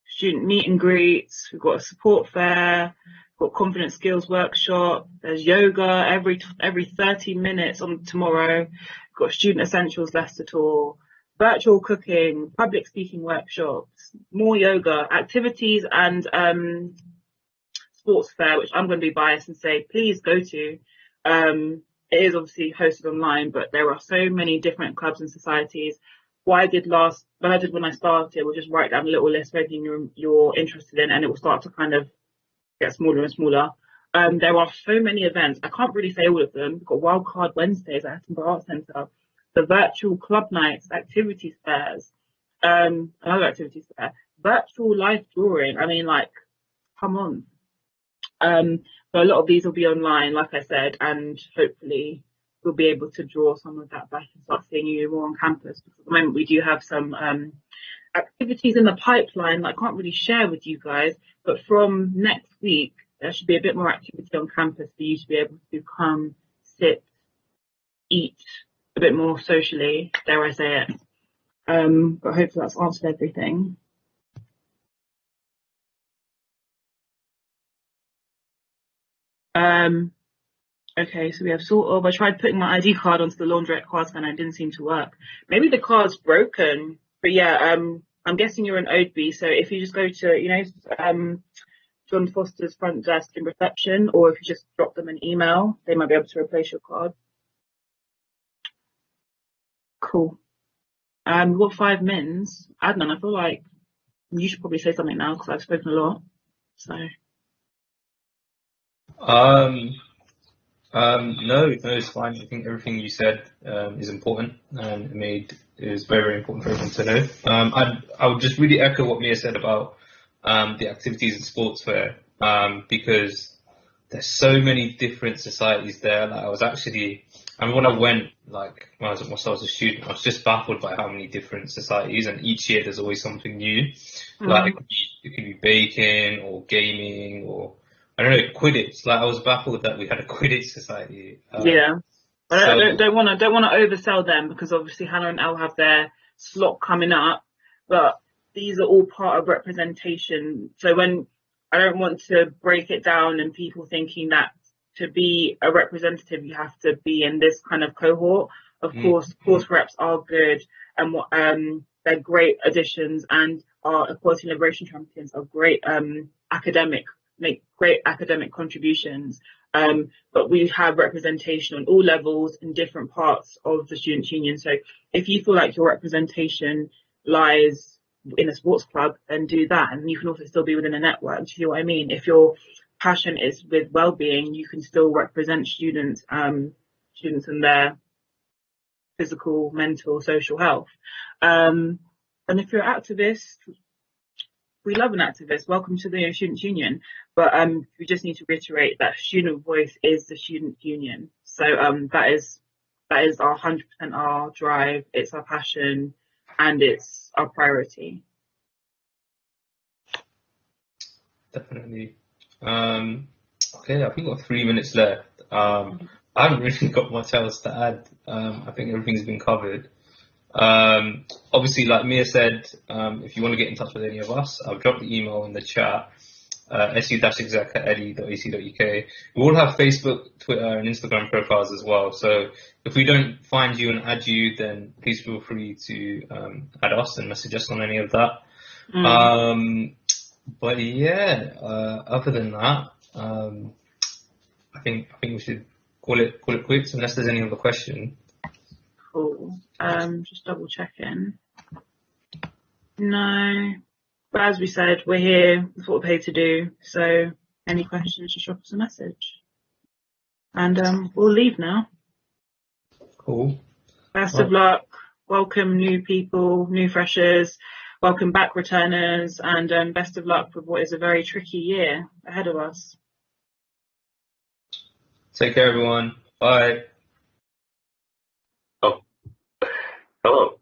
student meet and greets, we've got a support fair, we've got confidence skills workshop, there's yoga every 30 minutes on tomorrow, we've got student essentials Leicester tour, virtual cooking, public speaking workshops, more yoga, activities and sports fair, which I'm going to be biased and say, please go to. It is obviously hosted online, but there are so many different clubs and societies. What I did when I started was just write down a little list of everything you're interested in, and it will start to kind of get smaller and smaller. There are so many events. I can't really say all of them. We've got Wildcard Wednesdays at Attenborough Arts Centre, the virtual club nights, activities fairs, another activities fair, virtual live drawing. I mean, like, come on. So a lot of these will be online, like I said, and hopefully we'll be able to draw some of that back and start seeing you more on campus. Because at the moment we do have some activities in the pipeline that I can't really share with you guys, but from next week there should be a bit more activity on campus for you to be able to come, sit, eat a bit more socially, dare I say it. But hopefully that's answered everything. Okay, so we have sort of, I tried putting my ID card onto the laundrette card scanner and it didn't seem to work. Maybe the card's broken, but yeah, I'm guessing you're an ODB, so if you just go to, John Foster's front desk in reception, or if you just drop them an email, they might be able to replace your card. Cool. We've got 5 mins. Adnan, I feel like you should probably say something now because I've spoken a lot, so. No, it's fine. I think everything you said is important and is very, very important for everyone to know. I would just really echo what Mia said about the activities at sports fair because there's so many different societies there. Like I mean, when I went, like whilst I was a student, I was just baffled by how many different societies, and each year there's always something new. Like it could be baking or gaming or I don't know, Quidditch. Like I was baffled that we had a Quidditch society. Yeah. But So I don't want to oversell them because obviously Hannah and Elle have their slot coming up, but these are all part of representation. So when I don't want to break it down and people thinking that to be a representative you have to be in this kind of cohort. Of course reps are good and they're great additions, and our equality and liberation champions are great make great academic contributions. But we have representation on all levels in different parts of the Students' Union. So if you feel like your representation lies in a sports club, then do that. And you can also still be within a network. Do you see what I mean? If your passion is with well-being, you can still represent students and their physical, mental, social health. And if you're an activist, we love an activist. Welcome to the Students' Union. But we just need to reiterate that student voice is the Students' Union. So that is our 100% our drive. It's our passion, and it's our priority. definitely. Okay, I think we've got 3 minutes left. I haven't really got much else to add. I think everything's been covered. Obviously, like Mia said, if you want to get in touch with any of us, I've dropped the email in the chat, su-exec@ele.ac.uk. We all have Facebook, Twitter, and Instagram profiles as well. So if we don't find you and add you, then please feel free to add us and message us on any of that. But yeah, other than that, I think we should call it quits unless there's any other question. Cool. Just double checking. No. But as we said, we're here. That's what we're paid to do. So any questions, just drop us a message. And we'll leave now. Cool. Best of luck. Welcome new people, new freshers. Welcome back returners. And best of luck with what is a very tricky year ahead of us. Take care, everyone. Bye. Oh, hello.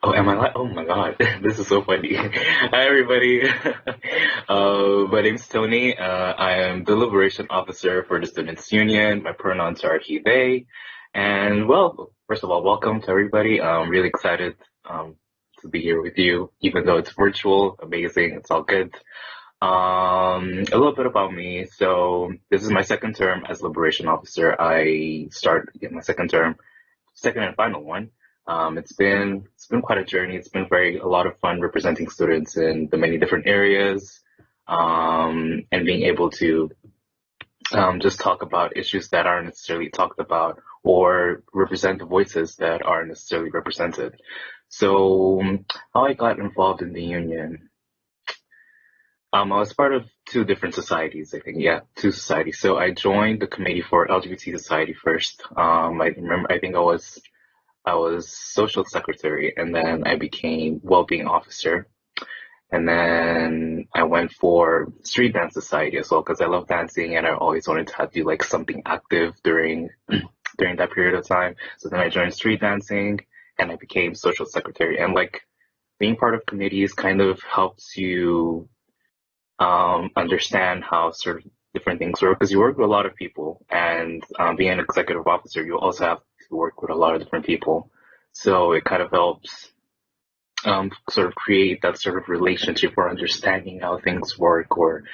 Oh, am I live? Oh my God, this is so funny. Hi, everybody. My name's Tony. I am the Liberation Officer for the Students' Union. My pronouns are he, they. And well, first of all, welcome to everybody. I'm really excited to be here with you, even though it's virtual. Amazing. It's all good. A little bit about me. So this is my second term as Liberation Officer. I started my second and final one. It's been quite a journey. It's been a lot of fun representing students in the many different areas, and being able to just talk about issues that aren't necessarily talked about or represent the voices that aren't necessarily represented. So how I got involved in the union. I was part of two different societies, I think. Yeah, two societies. So I joined the committee for LGBT society first. I think I was social secretary, and then I became well-being officer. And then I went for street dance society as well, because I love dancing and I always wanted to do like something active during that period of time. So then I joined street dancing and I became social secretary. And like being part of committees kind of helps you understand how sort of different things work, because you work with a lot of people, and being an executive officer, you also have to work with a lot of different people. So it kind of helps sort of create that sort of relationship or understanding how things work, or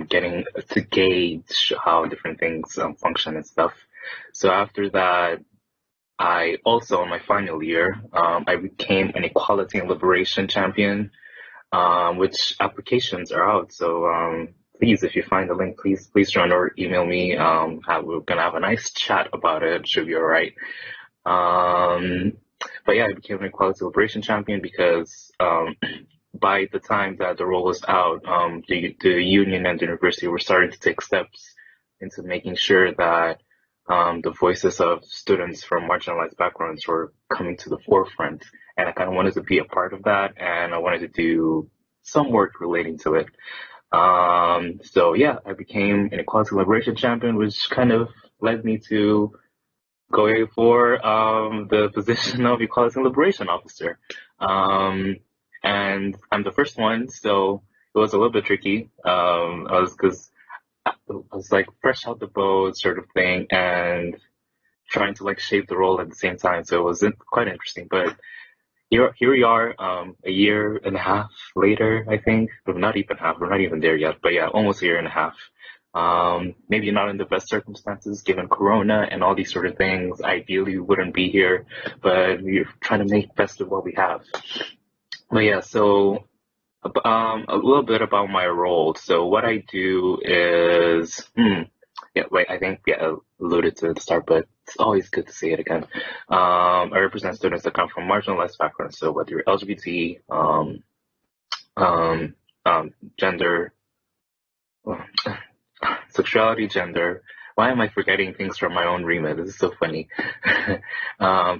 getting to gauge how different things function and stuff. So after that, I also, in my final year, I became an equality and liberation champion, which applications are out. So please, if you find the link, please join or email me. We're gonna have a nice chat about it. It should be all right. But yeah, I became an equality liberation champion because by the time that the role was out, the union and the university were starting to take steps into making sure that the voices of students from marginalized backgrounds were coming to the forefront. And I kind of wanted to be a part of that, and I wanted to do some work relating to it. So yeah, I became an Equality Liberation Champion, which kind of led me to going for the position of Equality Liberation Officer. And I'm the first one, so it was a little bit tricky. Because I was like fresh out the boat sort of thing, and trying to like shape the role at the same time. So it was quite interesting. But here we are, a year and a half later, I think. But not even half. We're not even there yet. But yeah, almost a year and a half. Maybe not in the best circumstances given Corona and all these sort of things. Ideally, we wouldn't be here, but we're trying to make best of what we have. But yeah, so a little bit about my role. So what I do is, I think I alluded to it at the start, but it's always good to say it again. I represent students that come from marginalized backgrounds. So whether you're LGBT, gender, sexuality, gender. Why am I forgetting things from my own remit? This is so funny.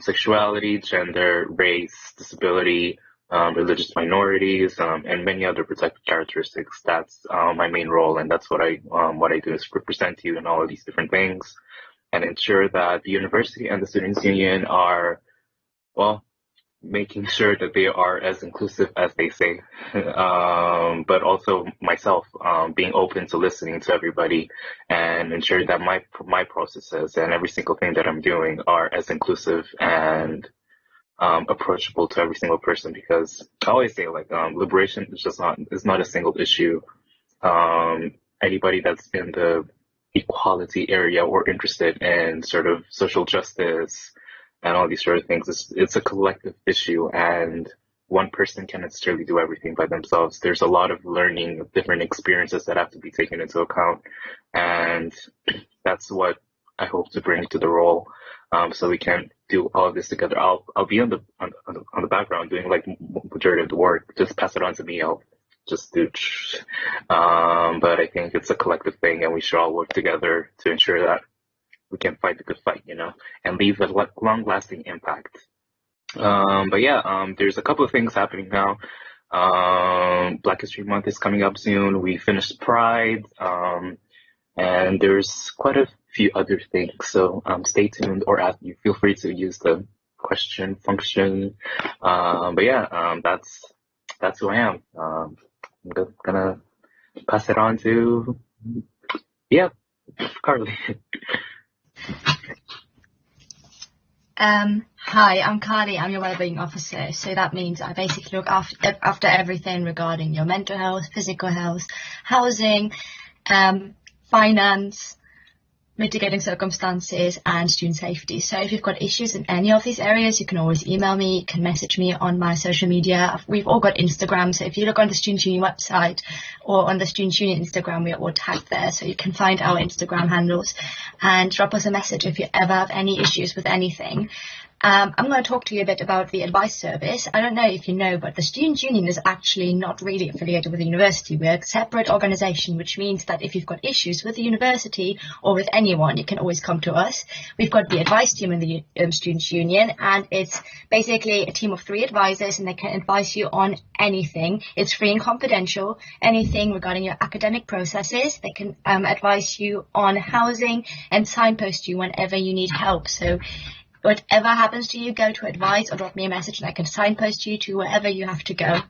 Sexuality, gender, race, disability, religious minorities, and many other protected characteristics. That's my main role, and that's what I do is represent you in all of these different things, and ensure that the university and the students' union are, well, making sure that they are as inclusive as they say, but also myself being open to listening to everybody and ensure that my processes and every single thing that I'm doing are as inclusive and approachable to every single person, because I always say like liberation is not a single issue. Anybody that's in the equality area or interested in sort of social justice and all these sort of things, it's a collective issue, and one person can't necessarily do everything by themselves. There's a lot of learning, different experiences that have to be taken into account, and that's what I hope to bring to the role. So we can do all of this together. I'll be on the background doing like majority of the work. Just pass it on to me. I'll just do. But I think it's a collective thing, and we should all work together to ensure that we can fight the good fight, and leave a long-lasting impact. But yeah, there's a couple of things happening now. Black History Month is coming up soon. We finished Pride, and there's quite a few other things. So stay tuned, or you feel free to use the question function. But yeah, that's who I am. I'm gonna pass it on to Karlie. Hi, I'm Karlie. I'm your wellbeing officer. So that means I basically look after everything regarding your mental health, physical health, housing, finance, mitigating circumstances, and student safety. So if you've got issues in any of these areas, you can always email me, you can message me on my social media. We've all got Instagram, so if you look on the Student Union website or on the Student Union Instagram, we are all tagged there, so you can find our Instagram handles and drop us a message if you ever have any issues with anything. I'm going to talk to you a bit about the advice service. I don't know if you know, but the Student Union is actually not really affiliated with the university. We're a separate organisation, which means that if you've got issues with the university or with anyone, you can always come to us. We've got the advice team in the Student Union, and it's basically a team of 3 advisors, and they can advise you on anything. It's free and confidential. Anything regarding your academic processes, they can advise you on housing and signpost you whenever you need help. So whatever happens to you, go to advice or drop me a message and I can signpost you to wherever you have to go.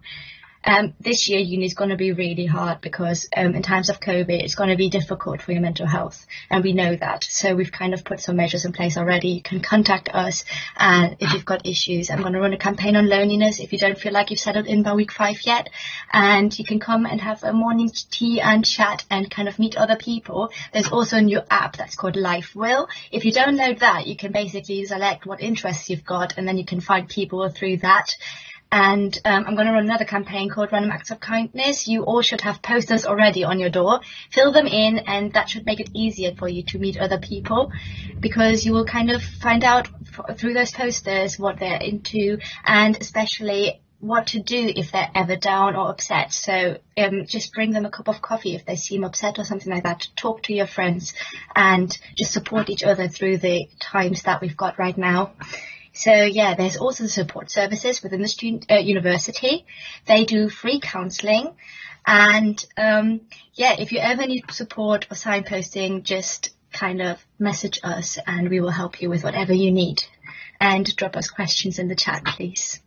This year, uni is going to be really hard because in times of COVID, it's going to be difficult for your mental health. And we know that. So we've kind of put some measures in place already. You can contact us if you've got issues. I'm going to run a campaign on loneliness if you don't feel like you've settled in by week 5 yet. And you can come and have a morning tea and chat and kind of meet other people. There's also a new app that's called Life Will. If you download that, you can basically select what interests you've got, and then you can find people through that. And I'm going to run another campaign called Random Acts of Kindness. You all should have posters already on your door. Fill them in, and that should make it easier for you to meet other people, because you will kind of find out through those posters what they're into, and especially what to do if they're ever down or upset. So just bring them a cup of coffee if they seem upset or something like that. Talk to your friends and just support each other through the times that we've got right now. So yeah, there's also the support services within the student university. They do free counselling, and if you ever need support or signposting, just kind of message us and we will help you with whatever you need. And drop us questions in the chat, please.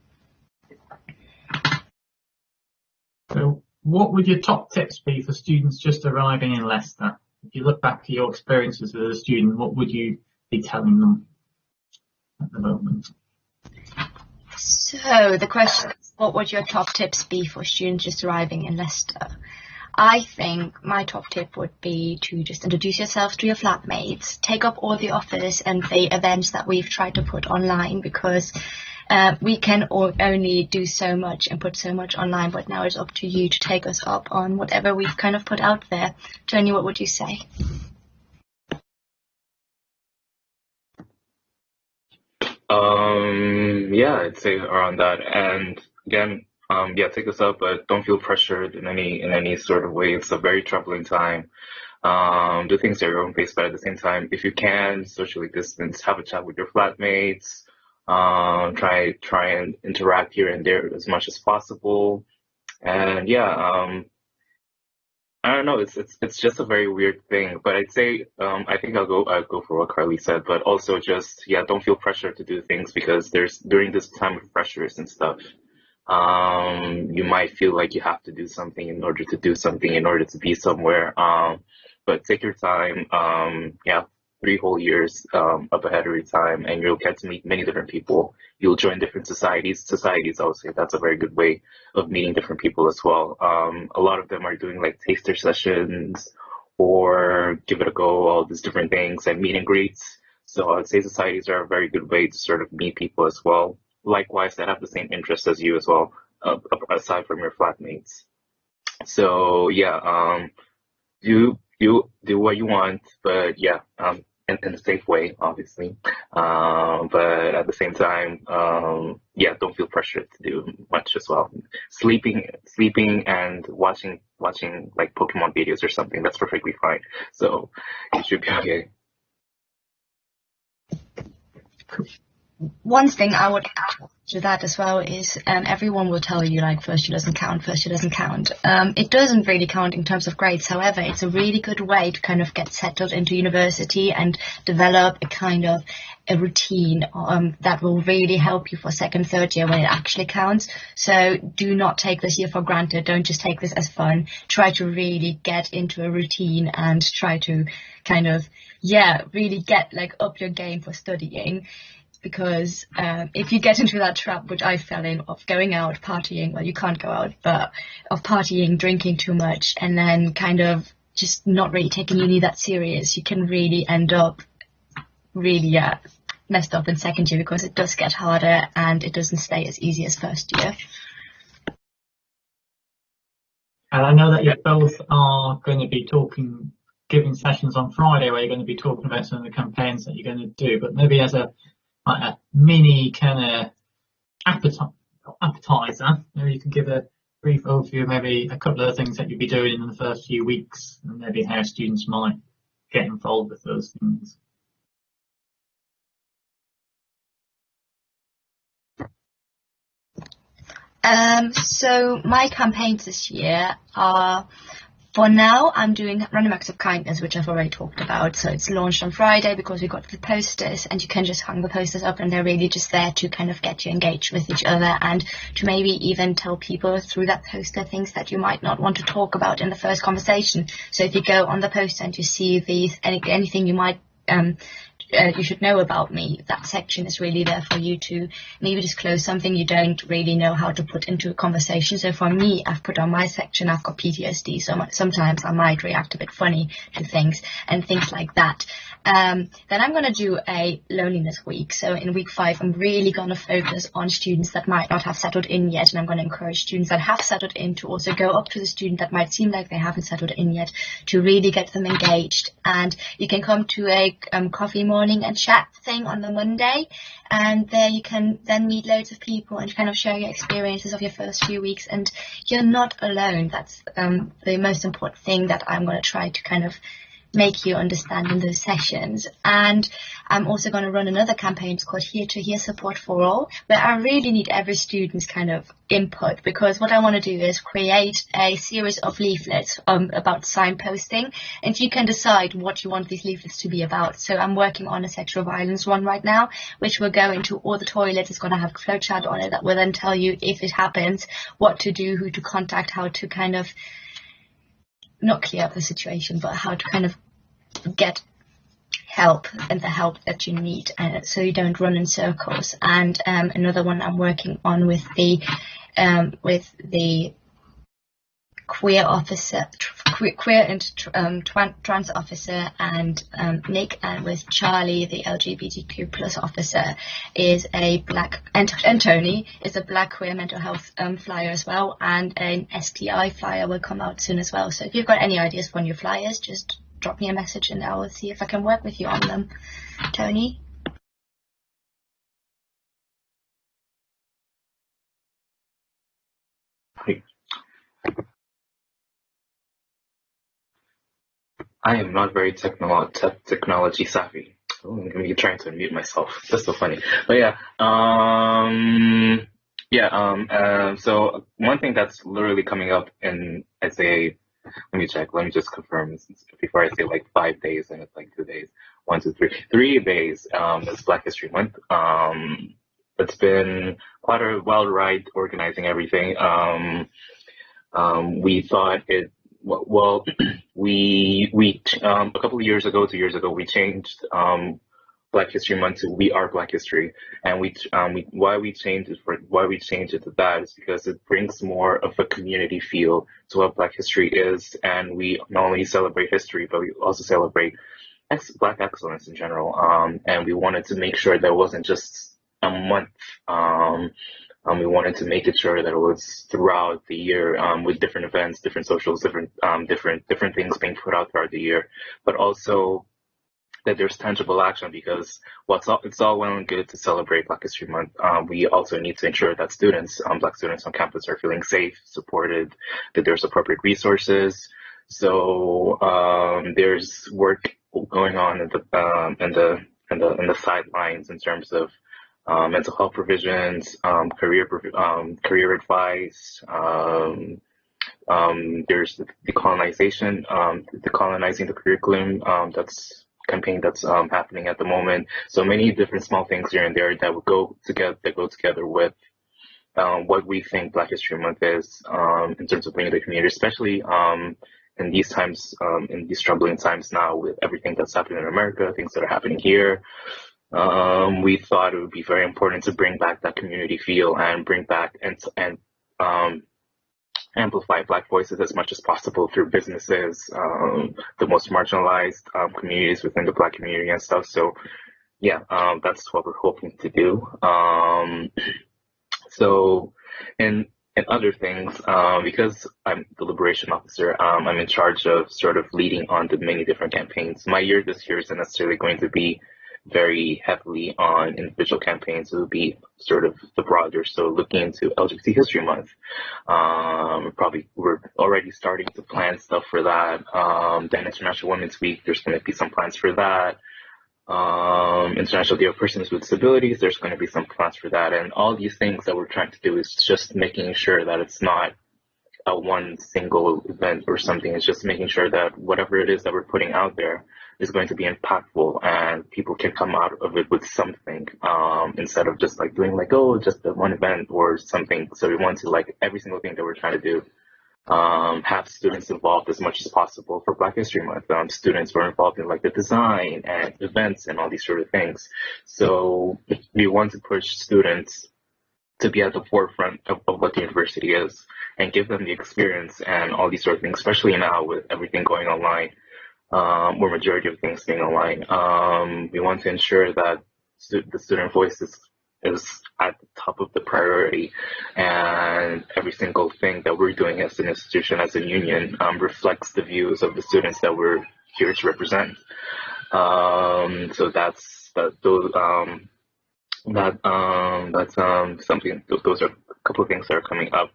So what would your top tips be for students just arriving in Leicester? If you look back to your experiences as a student, what would you be telling them at the moment? So the question is, what would your top tips be for students just arriving in Leicester? I think my top tip would be to just introduce yourself to your flatmates, take up all the offers and the events that we've tried to put online, because we can only do so much and put so much online, but now it's up to you to take us up on whatever we've kind of put out there. Tony, what would you say? I'd say around that. And again, take us up, but don't feel pressured in any sort of way. It's a very troubling time. Do things at your own pace, but at the same time, if you can, socially distance, have a chat with your flatmates. Try and interact here and there as much as possible. And I don't know, it's just a very weird thing, but I'd say I think I'll go for what Karlie said, but also just don't feel pressure to do things, because during this time of pressures and stuff, you might feel like you have to do something in order to be somewhere. But take your time. 3 whole years up ahead of your time, and you'll get to meet many different people. You'll join different societies. I would say that's a very good way of meeting different people as well. A lot of them are doing like taster sessions or give it a go, all these different things, and meet and greets. So I would say societies are a very good way to sort of meet people as well. Likewise, that have the same interests as you as well, aside from your flatmates. So do what you want, but in a safe way, obviously. But at the same time, don't feel pressured to do much as well. Sleeping and watching like Pokemon videos or something, that's perfectly fine. So you should be okay. One thing I would add to that as well is everyone will tell you like first year doesn't count. It doesn't really count in terms of grades. However, it's a really good way to kind of get settled into university and develop a kind of a routine that will really help you for second, third year when it actually counts. So do not take this year for granted. Don't just take this as fun. Try to really get into a routine and try to kind of, really get like up your game for studying. Because if you get into that trap, which I fell in, of going out, partying, well, you can't go out, but of partying, drinking too much, and then kind of just not really taking uni that serious, you can really end up really messed up in second year, because it does get harder and it doesn't stay as easy as first year. And I know that you both are going to be giving sessions on Friday where you're going to be talking about some of the campaigns that you're going to do, but maybe as a mini kind of appetizer, maybe you can give a brief overview, maybe a couple of the things that you'll be doing in the first few weeks, and maybe how students might get involved with those things. So my campaigns this year are, for now, I'm doing Random Acts of Kindness, which I've already talked about. So it's launched on Friday because we got the posters, and you can just hang the posters up, and they're really just there to kind of get you engaged with each other and to maybe even tell people through that poster things that you might not want to talk about in the first conversation. So if you go on the poster and you see anything you might you should know about me, that section is really there for you to maybe disclose something you don't really know how to put into a conversation. So for me, I've put on my section, I've got PTSD, so sometimes I might react a bit funny to things and things like that. Then I'm going to do a loneliness week. So in week 5, I'm really going to focus on students that might not have settled in yet. And I'm going to encourage students that have settled in to also go up to the student that might seem like they haven't settled in yet, to really get them engaged. And you can come to a coffee morning and chat thing on the Monday. And there you can then meet loads of people and kind of share your experiences of your first few weeks. And you're not alone. That's the most important thing that I'm going to try to kind of make you understand in those sessions. And I'm also going to run another campaign. It's called Here to Hear Support for All, where I really need every student's kind of input, because what I want to do is create a series of leaflets about signposting, and you can decide what you want these leaflets to be about. So I'm working on a sexual violence one right now, which will go into all the toilets. It's going to have a flowchart on it that will then tell you, if it happens, what to do, who to contact, how to kind of not clear up the situation, but how to kind of get help and the help that you need, so you don't run in circles. And another one I'm working on with the queer officer, queer and trans officer, and Nick, and with Charlie, the LGBTQ plus officer, is a black, and Tony is a black queer mental health flyer as well, and an STI flyer will come out soon as well. So if you've got any ideas for new flyers, just drop me a message and I will see if I can work with you on them. Tony? I am not very technology savvy. Oh, I'm gonna be trying to unmute myself. That's so funny. But so one thing that's literally coming up in, let me check, let me just confirm before I say like 5 days, and it's like 2 days. 1, 2, 3. 3 days, is Black History Month. It's been quite a wild ride organizing everything. We thought it, well, we a couple of years ago, 2 years ago, we changed Black History Month to We Are Black History, and why we changed it to that is because it brings more of a community feel to what Black history is, and we not only celebrate history, but we also celebrate Black excellence in general. And we wanted to make sure that it wasn't just a month. We wanted to make it sure that it was throughout the year, with different events, different socials, different things being put out throughout the year, but also that there's tangible action, because it's all well and good to celebrate Black History Month. We also need to ensure that students, Black students on campus, are feeling safe, supported, that there's appropriate resources. So there's work going on in the sidelines in terms of mental health provisions, career advice. There's the decolonizing the curriculum. That's campaign that's happening at the moment. So many different small things here and there that would go together with what we think Black History Month is, in terms of bringing the community, especially in these times, in these troubling times now, with everything that's happening in America, things that are happening here. We thought it would be very important to bring back that community feel and bring back and amplify Black voices as much as possible through businesses, the most marginalized communities within the Black community and stuff. So yeah, that's what we're hoping to do. So in other things, because I'm the Liberation Officer, I'm in charge of sort of leading on the many different campaigns. My year this year isn't necessarily going to be very heavily on individual campaigns. It will be sort of the broader, so looking into LGBT History Month. We're already starting to plan stuff for that. Then International Women's Week, there's going to be some plans for that. International Day of Persons with Disabilities, there's going to be some plans for that. And all these things that we're trying to do is just making sure that it's not a one single event or something. It's just making sure that whatever it is that we're putting out there is going to be impactful and people can come out of it with something, instead of just like doing like, oh, just the one event or something. So we want to, like, every single thing that we're trying to do, have students involved as much as possible for Black History Month. Students were involved in like the design and events and all these sort of things. So we want to push students to be at the forefront of what the university is and give them the experience and all these sort of things, especially now with everything going online. or majority of things being online. We want to ensure that the student voice is at the top of the priority, and every single thing that we're doing as an institution, as a union, reflects the views of the students that we're here to represent. So that's that. That's something. Those are a couple of things that are coming up.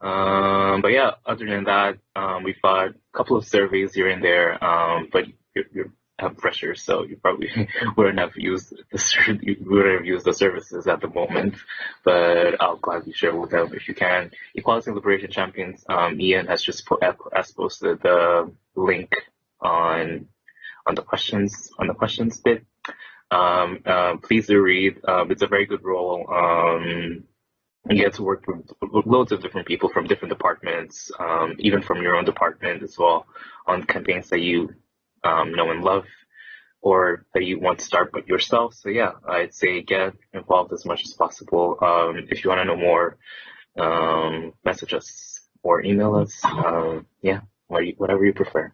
But yeah, other than that, we've got a couple of surveys here and there. But you have freshers, so you probably wouldn't have used the services at the moment. But I'll gladly share with them if you can. Equality and Liberation Champions. Ian has just posted the link on the questions bit. Please do read. It's a very good role. You get to work with loads of different people from different departments, even from your own department as well, on campaigns that you know and love, or that you want to start but yourself. So yeah, I'd say get involved as much as possible. If you want to know more, message us or email us. Yeah, whatever you prefer.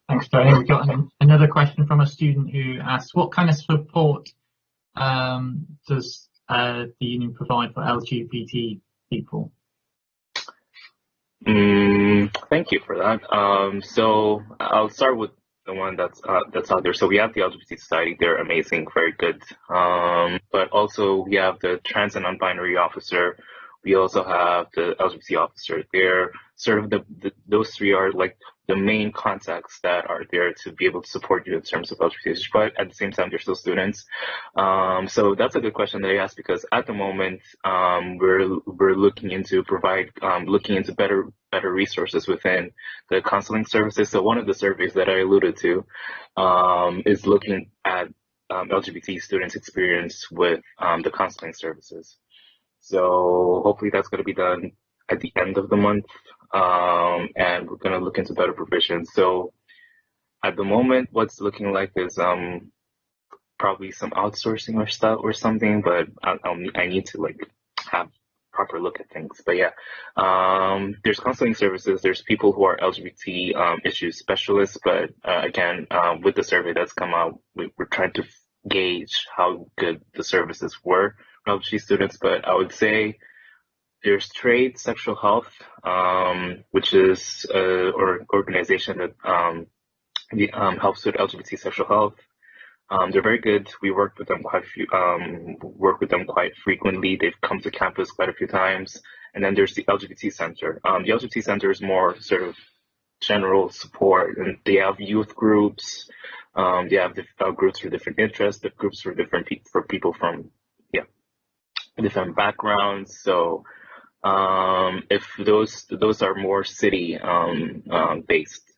Thanks, Tony. We've got another question from a student who asks, what kind of support does the union provide for LGBT people? Thank you for that. So I'll start with the one that's out there. So we have the LGBT Society. They're amazing, very good. But also we have the Trans and Non-Binary Officer. We also have the LGBT Officer. They're sort of those three are like the main contacts that are there to be able to support you in terms of LGBT, but at the same time, they're still students. So that's a good question that I asked, because at the moment, we're looking into better resources within the counseling services. So one of the surveys that I alluded to is looking at LGBT students' experience with the counseling services. So hopefully that's going to be done at the end of the month, and we're going to look into better provision. So at the moment, what's looking like is probably some outsourcing or stuff or something, but I need to like have proper look at things. But yeah, there's counseling services. There's people who are LGBT issues specialists. But again, with the survey that's come out, we're trying to gauge how good the services were for LGBT students. But I would say there's Trade Sexual Health, which is an organization that helps with LGBT sexual health. They're very good. We work with them quite frequently. They've come to campus quite a few times. And then there's the LGBT Center. The LGBT Center is more sort of general support, and they have youth groups. They have groups for different interests, groups for for people from different backgrounds. So if those are more city based.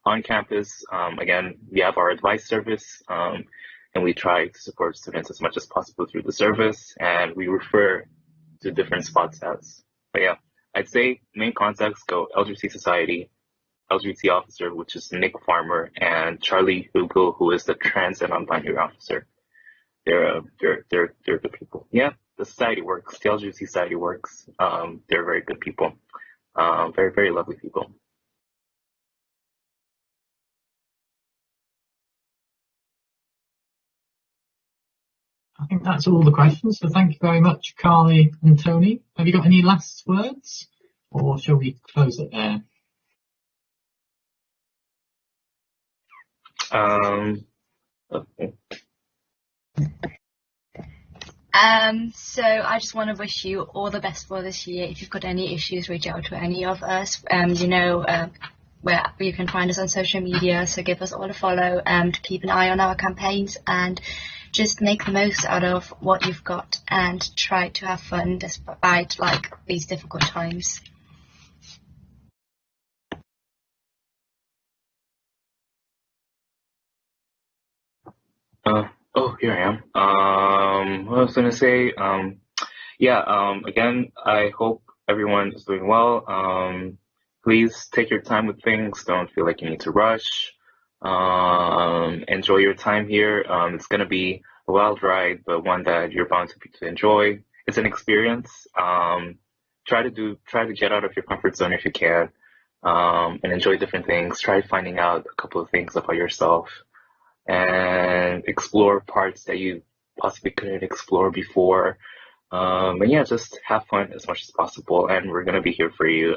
On campus, again, we have our advice service, and we try to support students as much as possible through the service, and we refer to different spots as. But yeah, I'd say main contacts go LGBT Society, LGBT Officer, which is Nick Farmer, and Charlie Hugel, who is the Trans and Non-Binary Officer. They're the people. Yeah, the society works. The LGBT Society works. They're very good people. Very, very lovely people. I think that's all the questions. So thank you very much, Karlie and Tony. Have you got any last words, or shall we close it there? Okay. So I just want to wish you all the best for this year. If you've got any issues, reach out to any of us. Where you can find us on social media. So give us all a follow to keep an eye on our campaigns, and just make the most out of what you've got and try to have fun despite these difficult times. Here I am. What I was gonna say, again, I hope everyone is doing well. Please take your time with things. Don't feel like you need to rush. Enjoy your time here. It's gonna be a wild ride, but one that you're bound to enjoy. It's an experience. Try to get out of your comfort zone if you can. and enjoy different things. Try finding out a couple of things about yourself and explore parts that you possibly couldn't explore before. And yeah, just have fun as much as possible. And we're gonna be here for you.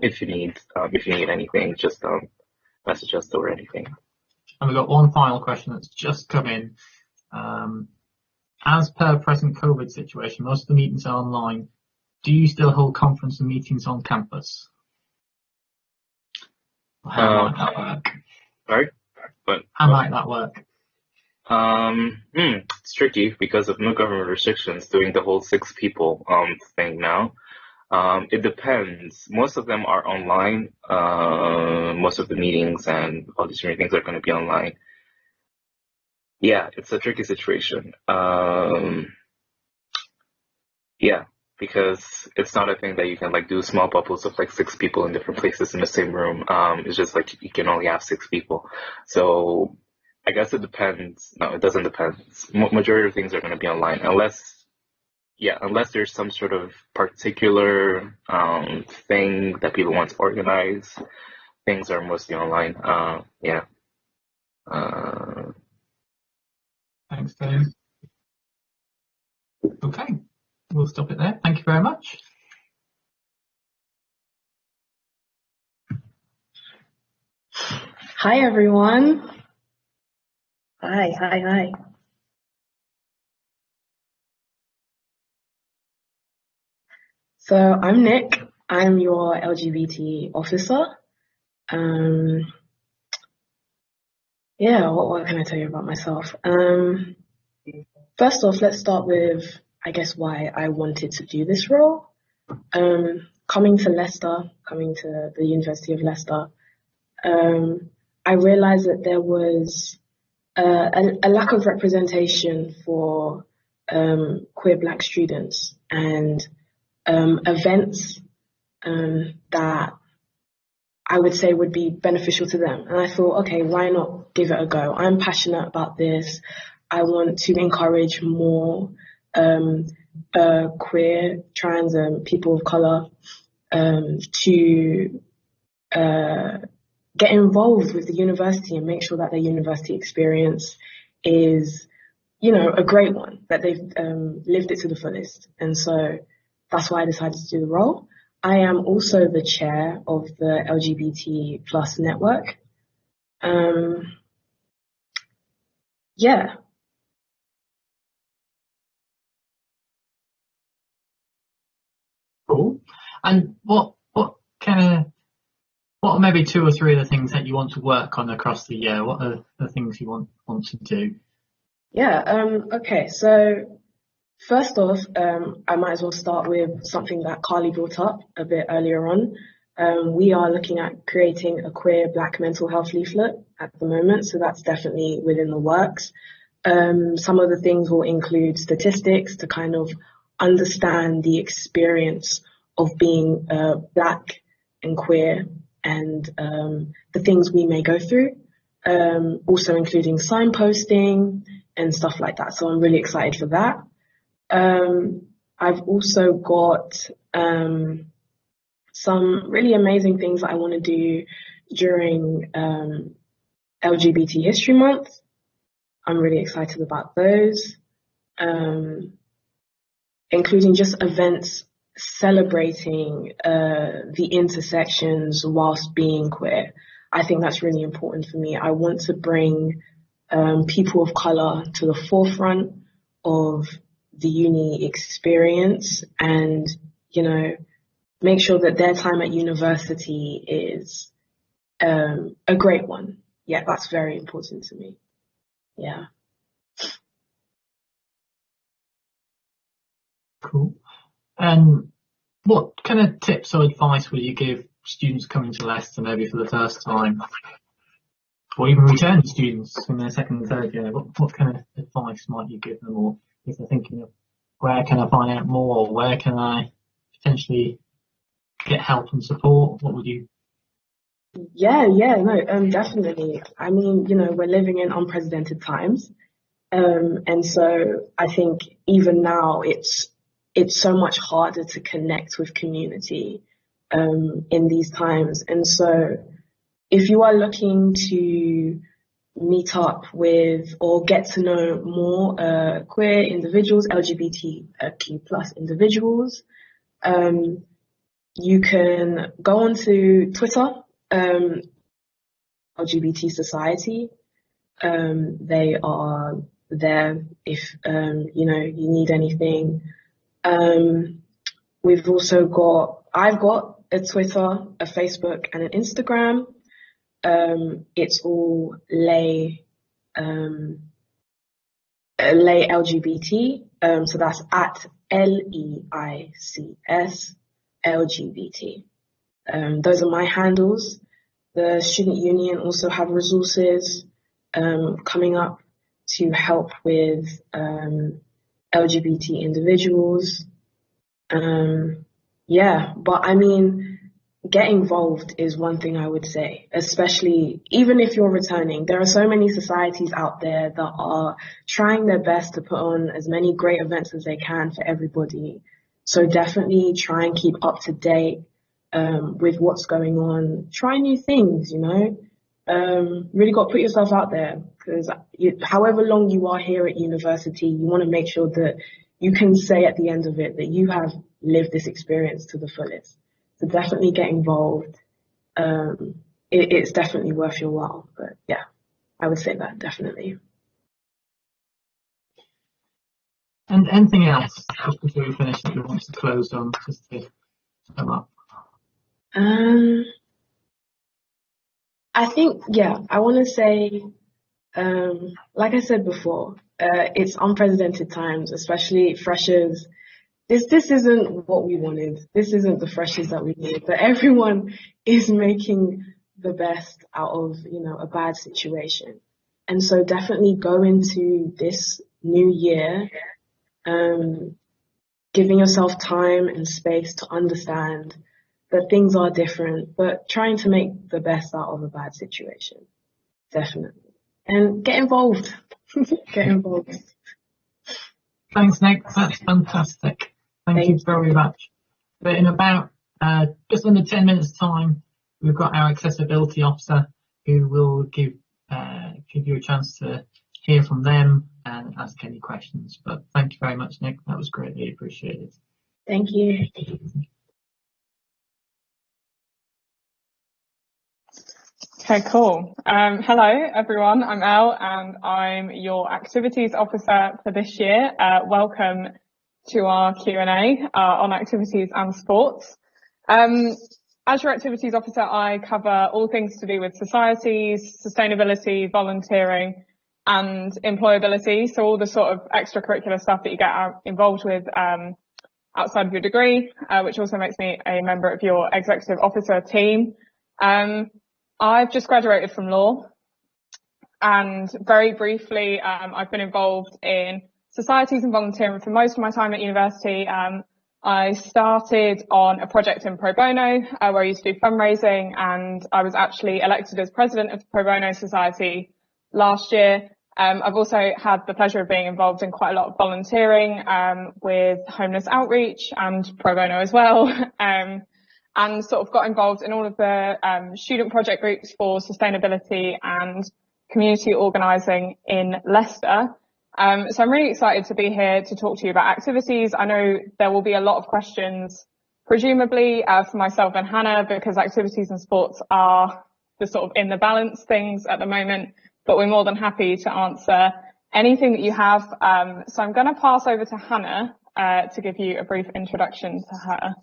If you need anything, just message us or anything. And we've got one final question that's just come in. As per present COVID situation, most of the meetings are online. Do you still hold conference and meetings on campus? How might that work? Sorry? But How might that work? It's tricky because of no government restrictions doing the whole 6 people thing now. It depends. Most of them are online. Most of the meetings and all these things are going to be online. Yeah, it's a tricky situation. Yeah, because it's not a thing that you can like do small bubbles of like 6 people in different places in the same room. It's just like you can only have 6 people. So I guess it depends. No, it doesn't depend. Majority of things are going to be online unless there's some sort of particular thing that people want to organize. Things are mostly online. Yeah. Thanks, Dave. Okay, we'll stop it there. Thank you very much. Hi, everyone. Hi. So I'm Nick. I'm your LGBT officer. Yeah, what can I tell you about myself? First off, let's start with, I guess, why I wanted to do this role. Coming to the University of Leicester, I realized that there was a lack of representation for queer Black students and events that I would say would be beneficial to them. And I thought, okay, why not give it a go? I'm passionate about this. I want to encourage more queer, trans, and people of color to get involved with the university and make sure that their university experience is, a great one, that they've lived it to the fullest. And so that's why I decided to do the role. I am also the chair of the LGBT plus network. Yeah. Cool. And what are maybe 2 or 3 of the things that you want to work on across the year? What are the things you want to do? Yeah. Okay. So first off, I might as well start with something that Karlie brought up a bit earlier on. We are looking at creating a queer Black mental health leaflet at the moment, so that's definitely within the works. Some of the things will include statistics to kind of understand the experience of being Black and queer and the things we may go through, also including signposting and stuff like that. So I'm really excited for that. I've also got some really amazing things that I want to do during LGBT History Month. I'm really excited about those, including just events celebrating the intersections whilst being queer. I think that's really important for me. I want to bring people of color to the forefront of the uni experience and, make sure that their time at university is a great one. Yeah, that's very important to me. Yeah. Cool. And what kind of tips or advice would you give students coming to Leicester maybe for the first time, or even returning students in their second and third year? What kind of advice might you give them, or if they're thinking of where can I find out more, or where can I potentially get help and support? What would you? Yeah, no, definitely. I mean, we're living in unprecedented times. And so I think even now it's so much harder to connect with community, in these times. And so if you are looking to meet up with or get to know more queer individuals, LGBTQ plus individuals, you can go onto Twitter, LGBT Society. They are there if you need anything. We've also I've got a Twitter, a Facebook, and an Instagram. It's all lay LGBT. So that's at LEICS LGBT. Those are my handles. The Student Union also have resources coming up to help with LGBT individuals. But I mean, get involved is one thing I would say, especially even if you're returning. There are so many societies out there that are trying their best to put on as many great events as they can for everybody. So definitely try and keep up to date with what's going on. Try new things, really got to put yourself out there, because however long you are here at university, you want to make sure that you can say at the end of it that you have lived this experience to the fullest. So definitely get involved. It's definitely worth your while. But yeah, I would say that definitely. And anything else just before we finish that we want to close on, just to sum up? I think, I want to say, like I said before, it's unprecedented times, especially freshers. This isn't what we wanted. This isn't the freshers that we need. But everyone is making the best out of, a bad situation. And so definitely go into this new year, giving yourself time and space to understand that things are different, but trying to make the best out of a bad situation. Definitely. And get involved. Get involved. Thanks, Nick. That's fantastic. Thank you very much. But in about just under 10 minutes time, we've got our accessibility officer who will give you a chance to hear from them and ask any questions. But thank you very much, Nick. That was greatly appreciated. Thank you. Okay, cool. Hello, everyone. I'm Elle, and I'm your activities officer for this year. Welcome to our Q&A on activities and sports. As your activities officer, I cover all things to do with societies, sustainability, volunteering, and employability. So all the sort of extracurricular stuff that you get involved with outside of your degree, which also makes me a member of your executive officer team. I've just graduated from law, and very briefly, I've been involved in societies and volunteering for most of my time at university. I started on a project in pro bono where I used to do fundraising, and I was actually elected as president of the Pro Bono Society last year. I've also had the pleasure of being involved in quite a lot of volunteering with homeless outreach and pro bono as well, and sort of got involved in all of the student project groups for sustainability and community organising in Leicester. So I'm really excited to be here to talk to you about activities. I know there will be a lot of questions, presumably for myself and Hannah, because activities and sports are the sort of in the balance things at the moment, but we're more than happy to answer anything that you have. So I'm going to pass over to Hannah to give you a brief introduction to her.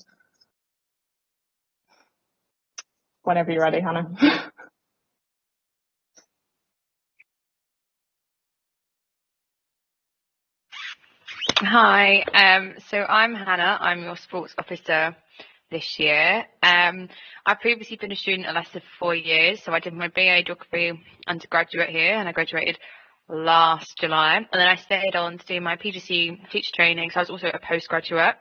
Whenever you're ready, Hannah. Hi, so I'm Hannah. I'm your sports officer this year. I've previously been a student at Leicester for 4 years, so I did my BA Geography undergraduate here, and I graduated last July. And then I stayed on to do my PGC teacher training, so I was also a postgraduate.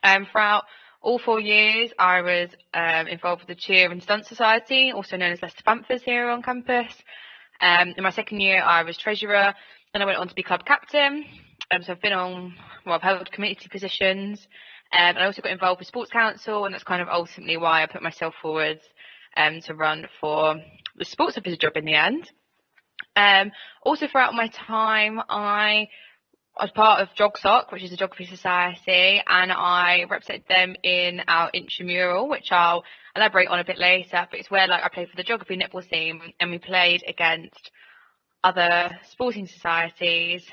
Throughout all 4 years, I was involved with the Cheer and Stunt Society, also known as Leicester Panthers here on campus. In my second year, I was treasurer, and I went on to be club captain. So I've been on, I've held community positions, And I also got involved with Sports Council, and that's kind of ultimately why I put myself forward to run for the sports officer job in the end. Also throughout my time, I was part of JogSoc, which is a Geography Society, and I represented them in our intramural, which I'll elaborate on a bit later, but it's where I played for the Geography netball team, and we played against other sporting societies,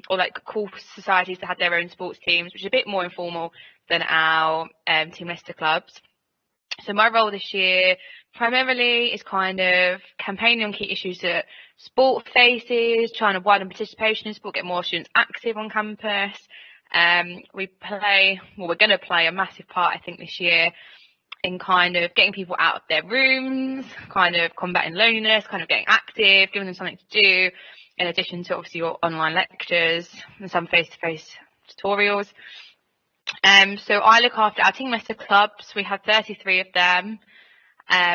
or cool societies that had their own sports teams, which is a bit more informal than our Team Leicester clubs. So my role this year primarily is kind of campaigning on key issues that sport faces, trying to widen participation in sport, get more students active on campus. We're going to play a massive part, I think, this year in kind of getting people out of their rooms, kind of combating loneliness, kind of getting active, giving them something to do, in addition to obviously your online lectures and some face-to-face tutorials. So I look after our Team Leicester clubs. We have 33 of them,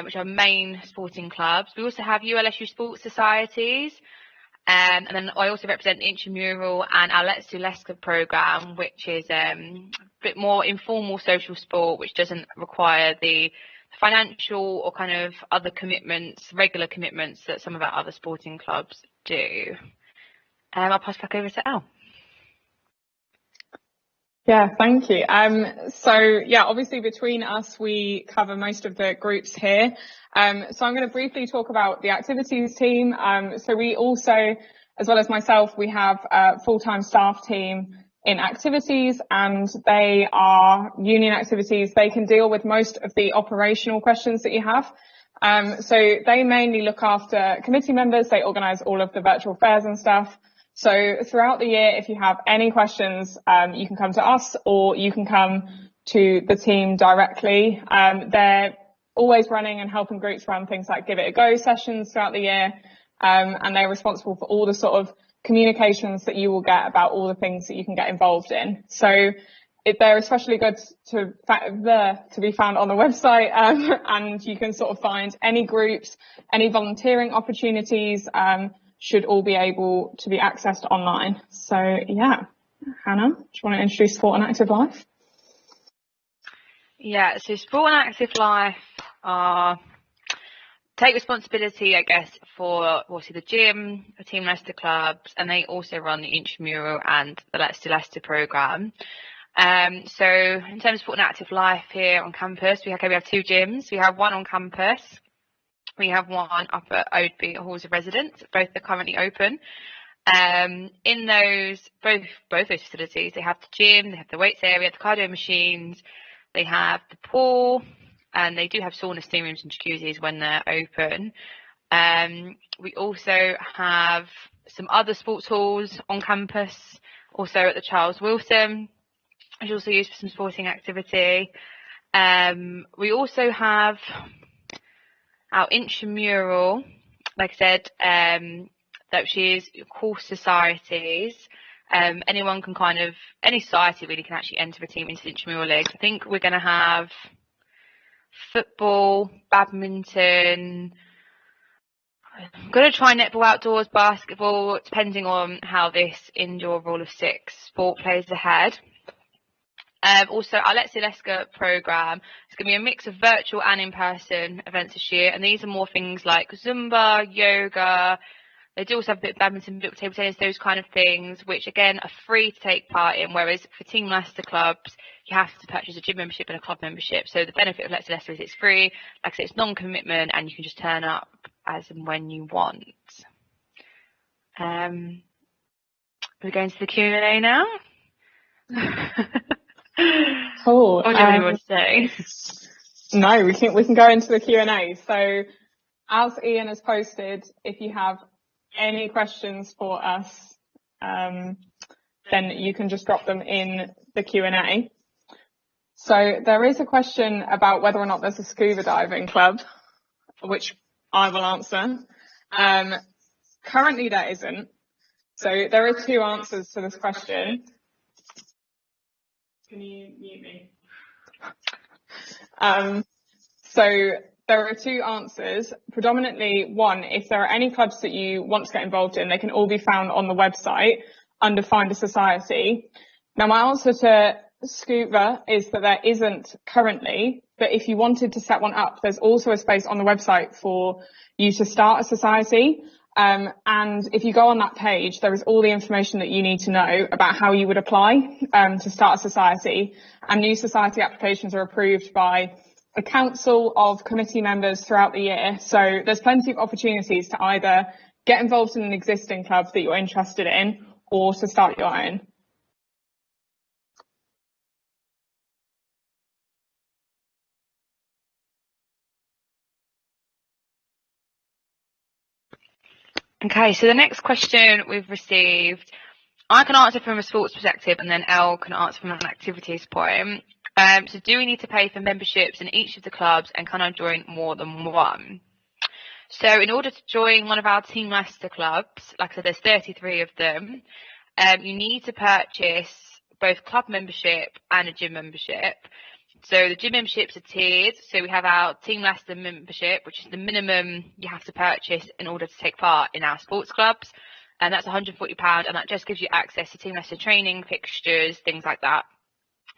which are main sporting clubs. We also have ULSU sports societies. And then I also represent the intramural and our Let's Do Leicester programme, which is a bit more informal social sport, which doesn't require the financial or kind of other commitments, regular commitments that some of our other sporting clubs do. I'll pass back over to Elle. Yeah, thank you. Obviously between us, we cover most of the groups here. So I'm going to briefly talk about the activities team. So we also, as well as myself, we have a full-time staff team in activities, and they are union activities. They can deal with most of the operational questions that you have. So they mainly look after committee members. They organise all of the virtual fairs and stuff. So throughout the year, if you have any questions, you can come to us or you can come to the team directly. They're always running and helping groups run things like Give It a Go sessions throughout the year. And they're responsible for all the sort of communications that you will get about all the things that you can get involved in. So they're especially good to be found on the website, and you can sort of find any groups, any volunteering opportunities, should all be able to be accessed online. So yeah, Hannah, do you want to introduce Sport and Active Life? Yeah, so Sport and Active Life take responsibility, I guess, for obviously the gym, the Team Leicester clubs, and they also run the intramural and the Let's Do Leicester programme. So in terms of Sport and Active Life here on campus, we have two gyms. We have one on campus. We have one up at Oadby Halls of Residence. Both are currently open. In both those facilities, they have the gym, they have the weights area, the cardio machines, they have the pool, and they do have sauna, steam rooms and jacuzzis when they're open. We also have some other sports halls on campus, also at the Charles Wilson, which is also used for some sporting activity. We also have our intramural, like I said, that is course societies. Anyone can any society really can actually enter a team into the intramural leagues. I think we're going to have football, badminton. I'm going to try netball outdoors, basketball, depending on how this indoor rule of 6 sport plays ahead. Also, our Let's Do Leicester programme is going to be a mix of virtual and in-person events this year, and these are more things like Zumba, yoga. They do also have a bit of badminton, a bit of table tennis, those kind of things, which again are free to take part in, whereas for Team Leicester clubs, you have to purchase a gym membership and a club membership. So the benefit of Let's Do Leicester is it's free, like I say, it's non-commitment, and you can just turn up as and when you want. We're going to the Q&A now. Cool. What do you want to say? No, we can go into the Q&A. So as Ian has posted, if you have any questions for us, then you can just drop them in the Q&A. So there is a question about whether or not there's a scuba diving club, which I will answer. Currently there isn't. So there are two answers to this question. Can you mute me? So there are two answers. Predominantly, one, if there are any clubs that you want to get involved in, they can all be found on the website under Find a Society. Now, my answer to Scuba is that there isn't currently, but if you wanted to set one up, there's also a space on the website for you to start a society. And if you go on that page, there is all the information that you need to know about how you would apply to start a society. And new society applications are approved by a council of committee members throughout the year. So there's plenty of opportunities to either get involved in an existing club that you're interested in or to start your own. Okay, so the next question we've received, I can answer from a sports perspective and then Elle can answer from an activities point. So do we need to pay for memberships in each of the clubs and can I join more than one? So in order to join one of our Team Leicester clubs, like I said, there's 33 of them, you need to purchase both club membership and a gym membership. So the gym memberships are tiered. So we have our Team Leicester membership, which is the minimum you have to purchase in order to take part in our sports clubs. And that's £140. And that just gives you access to Team Leicester training, fixtures, things like that.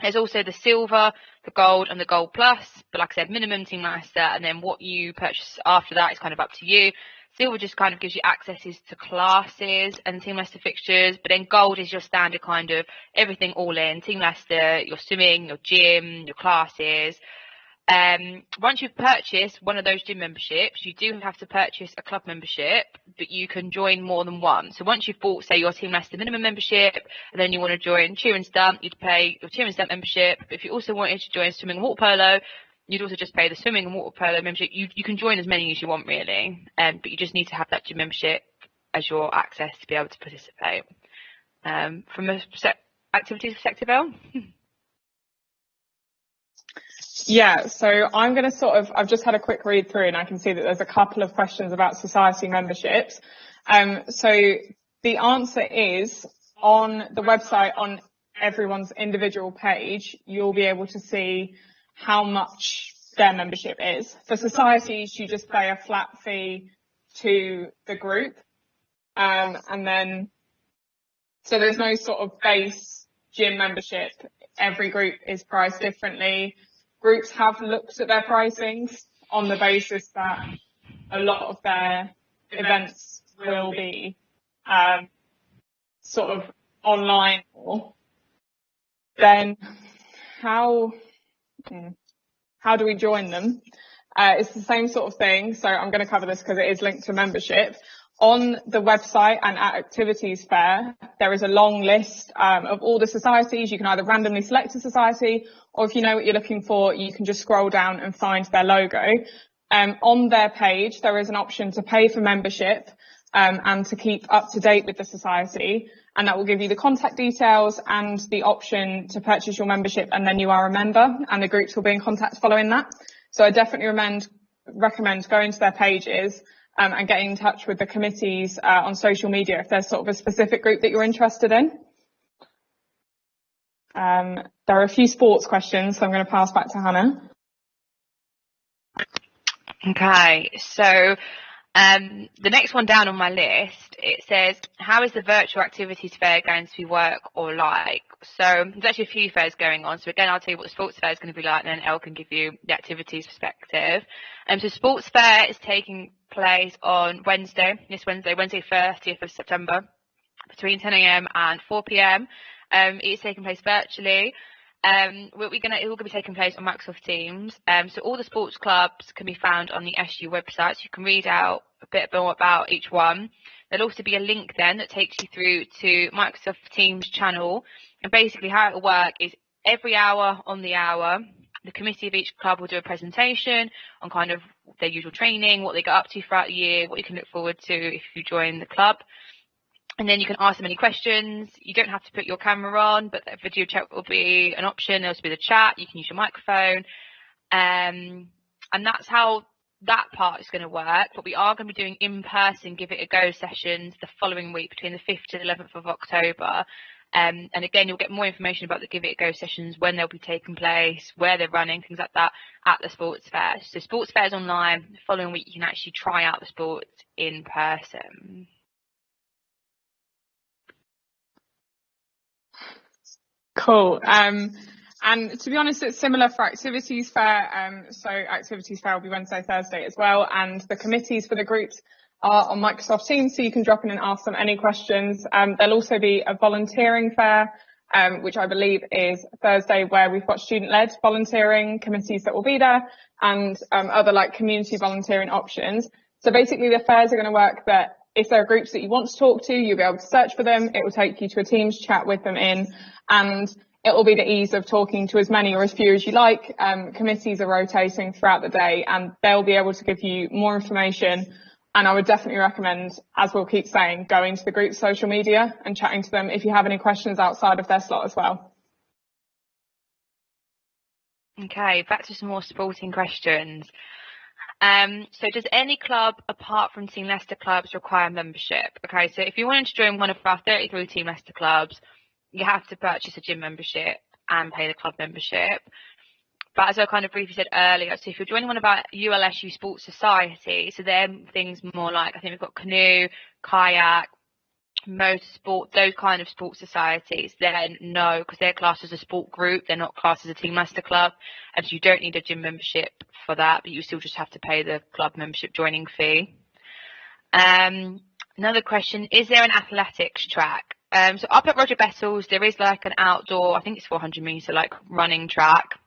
There's also the silver, the gold and the gold plus. But like I said, minimum Team Leicester. And then what you purchase after that is kind of up to you. Silver just kind of gives you accesses to classes and Team Leicester fixtures, but then gold is your standard kind of everything all in. Team Leicester, your swimming, your gym, your classes. Once you've purchased one of those gym memberships, you do have to purchase a club membership, but you can join more than one. So once you've bought, say, your Team Leicester minimum membership, and then you want to join cheer and stunt, you'd pay your cheer and stunt membership. If you also wanted to join swimming and water polo, you'd also just pay the swimming and water polo membership. You can join as many as you want, really, but you just need to have that gym membership as your access to be able to participate. From a activities perspective, Elle? Yeah, so I'm going to I've just had a quick read through and I can see that there's a couple of questions about society memberships. So the answer is on the website, on everyone's individual page, you'll be able to see how much their membership is. For societies, you just pay a flat fee to the group. And then, so there's no sort of base gym membership. Every group is priced differently. Groups have looked at their pricings on the basis that a lot of their events will be sort of online. Then how do we join them? It's the same sort of thing. So I'm going to cover this because it is linked to membership. On the website and at Activities Fair, there is a long list of all the societies. You can either randomly select a society, or if you know what you're looking for, you can just scroll down and find their logo. On their page, there is an option to pay for membership and to keep up to date with the society. And that will give you the contact details and the option to purchase your membership, and then you are a member and the groups will be in contact following that. So I definitely recommend going to their pages and getting in touch with the committees on social media if there's sort of a specific group that you're interested in. There are a few sports questions, so I'm going to pass back to Hannah. Okay, so the next one down on my list, it says, how is the virtual activities fair going to work or like? So there's actually a few fairs going on. So again, I'll tell you what the sports fair is going to be like, and then Elle can give you the activities perspective. So sports fair is taking place on Wednesday 30th of September, between 10 a.m. and 4 p.m. It's taking place virtually. It will be taking place on Microsoft Teams. So all the sports clubs can be found on the SU website. So you can read out a bit more about each one. There'll also be a link then that takes you through to Microsoft Teams channel. And basically how it will work is every hour on the hour, the committee of each club will do a presentation on kind of their usual training, what they get up to throughout the year, what you can look forward to if you join the club. And then you can ask them any questions. You don't have to put your camera on, but the video chat will be an option. There'll also be the chat. You can use your microphone. And that's how that part is going to work. But we are going to be doing in-person Give It a Go sessions the following week between the 5th to the 11th of October. And again, you'll get more information about the Give It a Go sessions, when they'll be taking place, where they're running, things like that at the sports fair. So sports fair is online. The following week, you can actually try out the sports in person. Cool. And to be honest, it's similar for activities fair. So activities fair will be Wednesday, Thursday as well. And the committees for the groups are on Microsoft Teams, so you can drop in and ask them any questions. There'll also be a volunteering fair, which I believe is Thursday, where we've got student-led volunteering committees that will be there, and other like community volunteering options. So basically the fairs are going to work that if there are groups that you want to talk to, you'll be able to search for them. It will take you to a Teams chat with them in, and it will be the ease of talking to as many or as few as you like. Committees are rotating throughout the day, and they'll be able to give you more information. And I would definitely recommend, as we'll keep saying, going to the group's social media and chatting to them if you have any questions outside of their slot as well. Okay, back to some more sporting questions. So does any club apart from Team Leicester clubs require membership? Okay, so if you wanted to join one of our 33 Team Leicester clubs, you have to purchase a gym membership and pay the club membership. But as I kind of briefly said earlier, so if you're joining one of our ULSU sports societies, so they're things more like, I think we've got canoe, kayak, motorsport, those kind of sports societies, then no, because they're classed as a sport group, they're not classed as a Team Leicester club, and so you don't need a gym membership for that, but you still just have to pay the club membership joining fee. Another question, is there an athletics track? So up at Roger Bettles, there is like an outdoor, I think it's 400 metre, like running track.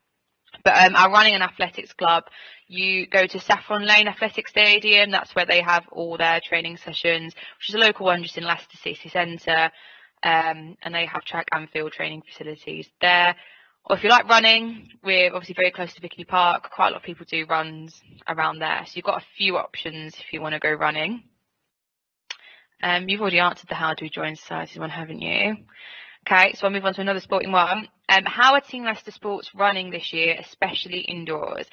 But our running and athletics club, you go to Saffron Lane Athletic Stadium. That's where they have all their training sessions, which is a local one just in Leicester City Centre. And they have track and field training facilities there. Or if you like running, we're obviously very close to Bickley Park. Quite a lot of people do runs around there. So you've got a few options if you want to go running. You've already answered the how do we join society one, haven't you? Okay, so I'll move on to another sporting one. How are Team Leicester sports running this year, especially indoors?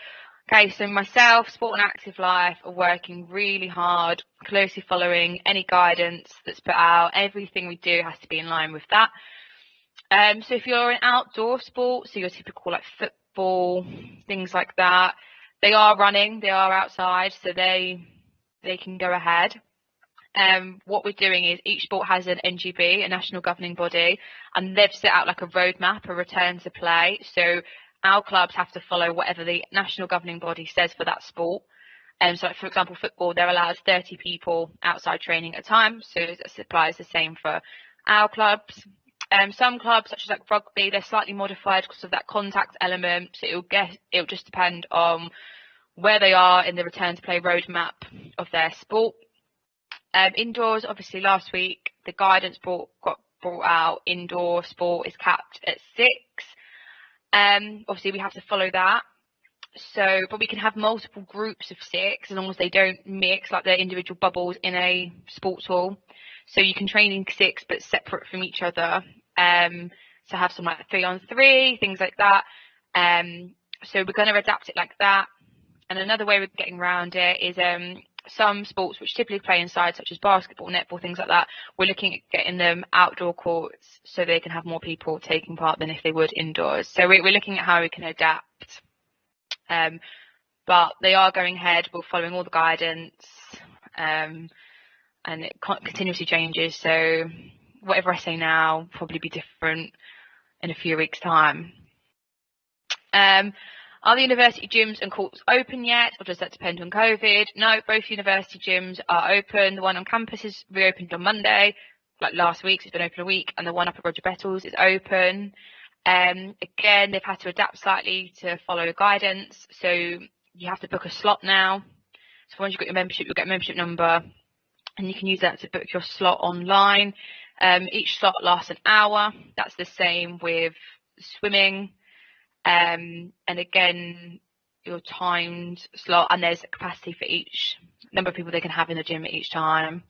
Okay, so myself, Sport and Active Life, are working really hard, closely following any guidance that's put out. Everything we do has to be in line with that. So if you're an outdoor sport, so your typical like football, things like that, they are running, they are outside, so they can go ahead. What we're doing is each sport has an NGB, a national governing body, and they've set out like a roadmap, a return to play. So our clubs have to follow whatever the national governing body says for that sport. So like, for example, football, they're allowed 30 people outside training at a time. So that applies the same for our clubs. Some clubs, such as like rugby, they're slightly modified because of that contact element. So it'll just depend on where they are in the return to play roadmap of their sport. Indoors, obviously last week, the guidance got brought out. Indoor sport is capped at 6. Obviously we have to follow that. So, but we can have multiple groups of 6 as long as they don't mix like their individual bubbles in a sports hall. So you can train in 6 but separate from each other. So have some like 3-on-3, things like that. So we're going to adapt it like that. And another way we're getting around it is some sports which typically play inside, such as basketball, netball, things like that, we're looking at getting them outdoor courts so they can have more people taking part than if they would indoors. So we're looking at how we can adapt. But they are going ahead, we're following all the guidance, and it continuously changes. So whatever I say now will probably be different in a few weeks' time. Are the university gyms and courts open yet, or does that depend on COVID? No, both university gyms are open. The one on campus is reopened on Monday, like last week, so it's been open a week, and the one up at Roger Bettles is open. Again, they've had to adapt slightly to follow guidance, so you have to book a slot now. So once you've got your membership, you'll get a membership number, and you can use that to book your slot online. Each slot lasts an hour. That's the same with swimming. And again, your timed slot, and there's a capacity for each number of people they can have in the gym at each time.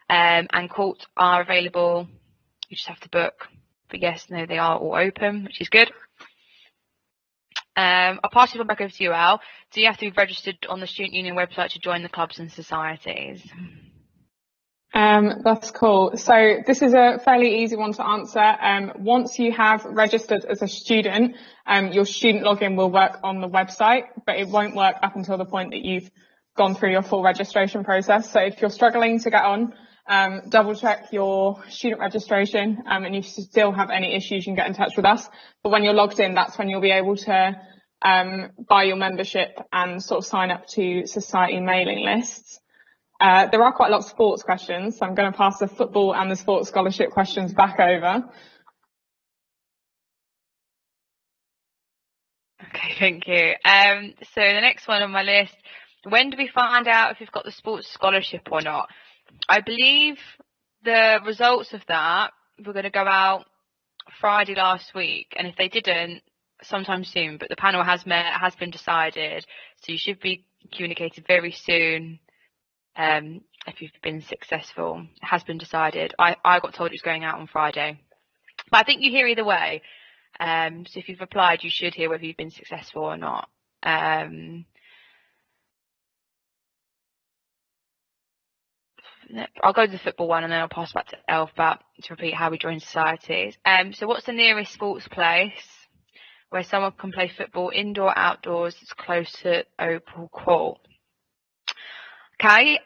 And courts are available. You just have to book. But yes, no, they are all open, which is good. I'll pass it on back over to you, Elle. Do you have to be registered on the Student Union website to join the clubs and societies? That's cool. So this is a fairly easy one to answer. Once you have registered as a student, your student login will work on the website, but it won't work up until the point that you've gone through your full registration process. So if you're struggling to get on, double check your student registration, and if you still have any issues, you can get in touch with us. But when you're logged in, that's when you'll be able to buy your membership and sort of sign up to society mailing lists. There are quite a lot of sports questions, so I'm going to pass the football and the sports scholarship questions back over. Okay, thank you. So the next one on my list, when do we find out if you've got the sports scholarship or not? I believe the results of that were going to go out Friday last week, and if they didn't, sometime soon, but the panel has met, has been decided, so you should be communicated very soon if you've been successful. It has been decided. I got told it was going out on Friday, but I think you hear either way. So if you've applied, you should hear whether you've been successful or not. I'll go to the football one and then I'll pass back to Elle to repeat how we join societies. So what's the nearest sports place where someone can play football indoor, outdoors, that's close to Opal Court? Okay,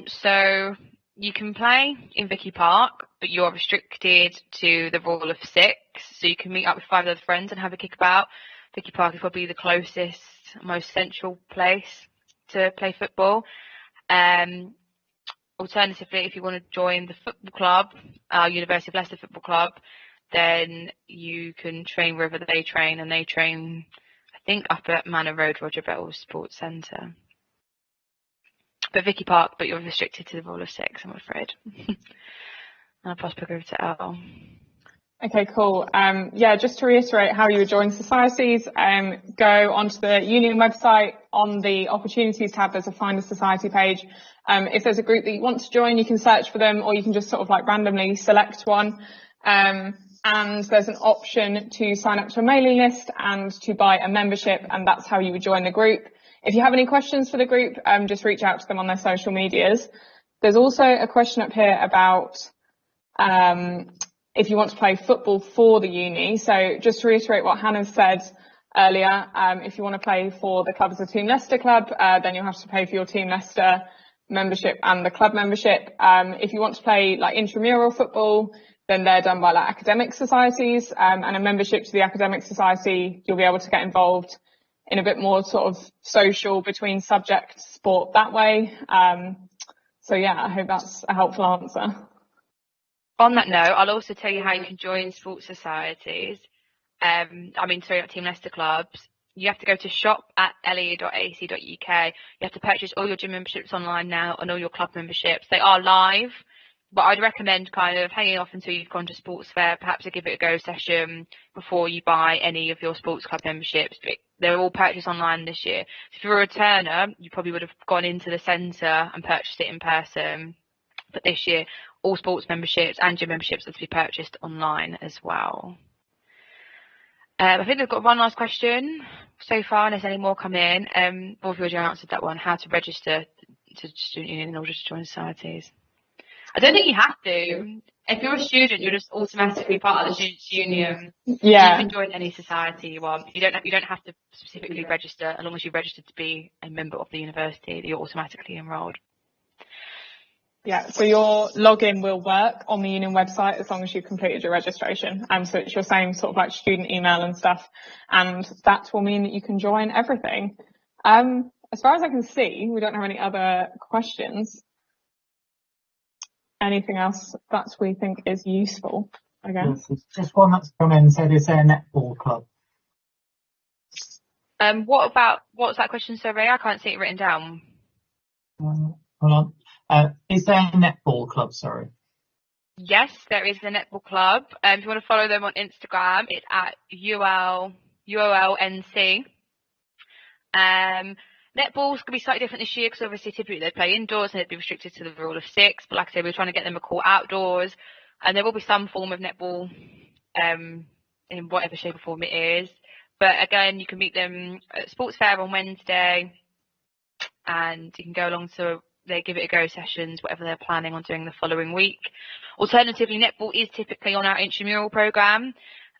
so you can play in Vicky Park, but you're restricted to the rule of 6. So you can meet up with 5 other friends and have a kickabout. Vicky Park is probably the closest, most central place to play football. Alternatively, if you want to join the football club, University of Leicester Football Club, then you can train wherever they train, and they train, I think, up at Manor Road, Roger Bell Sports Centre. But Vicky Park, but you're restricted to the rule of 6, I'm afraid. I'll pass back over to Elle. Okay, cool. Yeah, just to reiterate how you would join societies, go onto the union website. On the opportunities tab, there's a find a society page. If there's a group that you want to join, you can search for them, or you can just sort of like randomly select one. And there's an option to sign up to a mailing list and to buy a membership, and that's how you would join the group. If you have any questions for the group, just reach out to them on their social medias. There's also a question up here about if you want to play football for the uni. So just to reiterate what Hannah said earlier, if you want to play for the club as a Team Leicester club, then you'll have to pay for your Team Leicester membership and the club membership. If you want to play like intramural football, then they're done by like academic societies, and a membership to the academic society, you'll be able to get involved in a bit more sort of social between subject sport that way. So yeah, I hope that's a helpful answer. On that note, I'll also tell you how you can join sports societies. Team Leicester clubs. You have to go to shop@le.ac.uk. You have to purchase all your gym memberships online now and all your club memberships. They are live, but I'd recommend kind of hanging off until you've gone to sports fair, perhaps a give it a go session before you buy any of your sports club memberships. But they're all purchased online this year. So if you're a returner, you probably would have gone into the centre and purchased it in person. But this year, all sports memberships and gym memberships are to be purchased online as well. I think they've got one last question so far, unless any more come in. Or if you already answered that one, how to register to student union in order to join societies. I don't think you have to. If you're a student, you're just automatically part of the students' union. Yeah. You can join any society you want. You don't have to specifically register, as long as you're registered to be a member of the university, that you're automatically enrolled. Yeah, so your login will work on the union website as long as you've completed your registration. So it's your same sort of like student email and stuff, and that will mean that you can join everything. As far as I can see, we don't have any other questions. Anything else that we think is useful, I guess? Yes, there's just one that's come in and said, is there a netball club? What's that question, sorry? I can't see it written down. Hold on. Is there a netball club, sorry? Yes, there is a netball club. If you want to follow them on Instagram, it's at UOLNC. Netball's going to be slightly different this year because obviously typically they play indoors and they'd be restricted to the rule of 6. But like I said, we're trying to get them a call outdoors, and there will be some form of netball in whatever shape or form it is. But again, you can meet them at Sports Fair on Wednesday, and you can go along to their give it a go sessions, whatever they're planning on doing the following week. Alternatively, netball is typically on our intramural programme.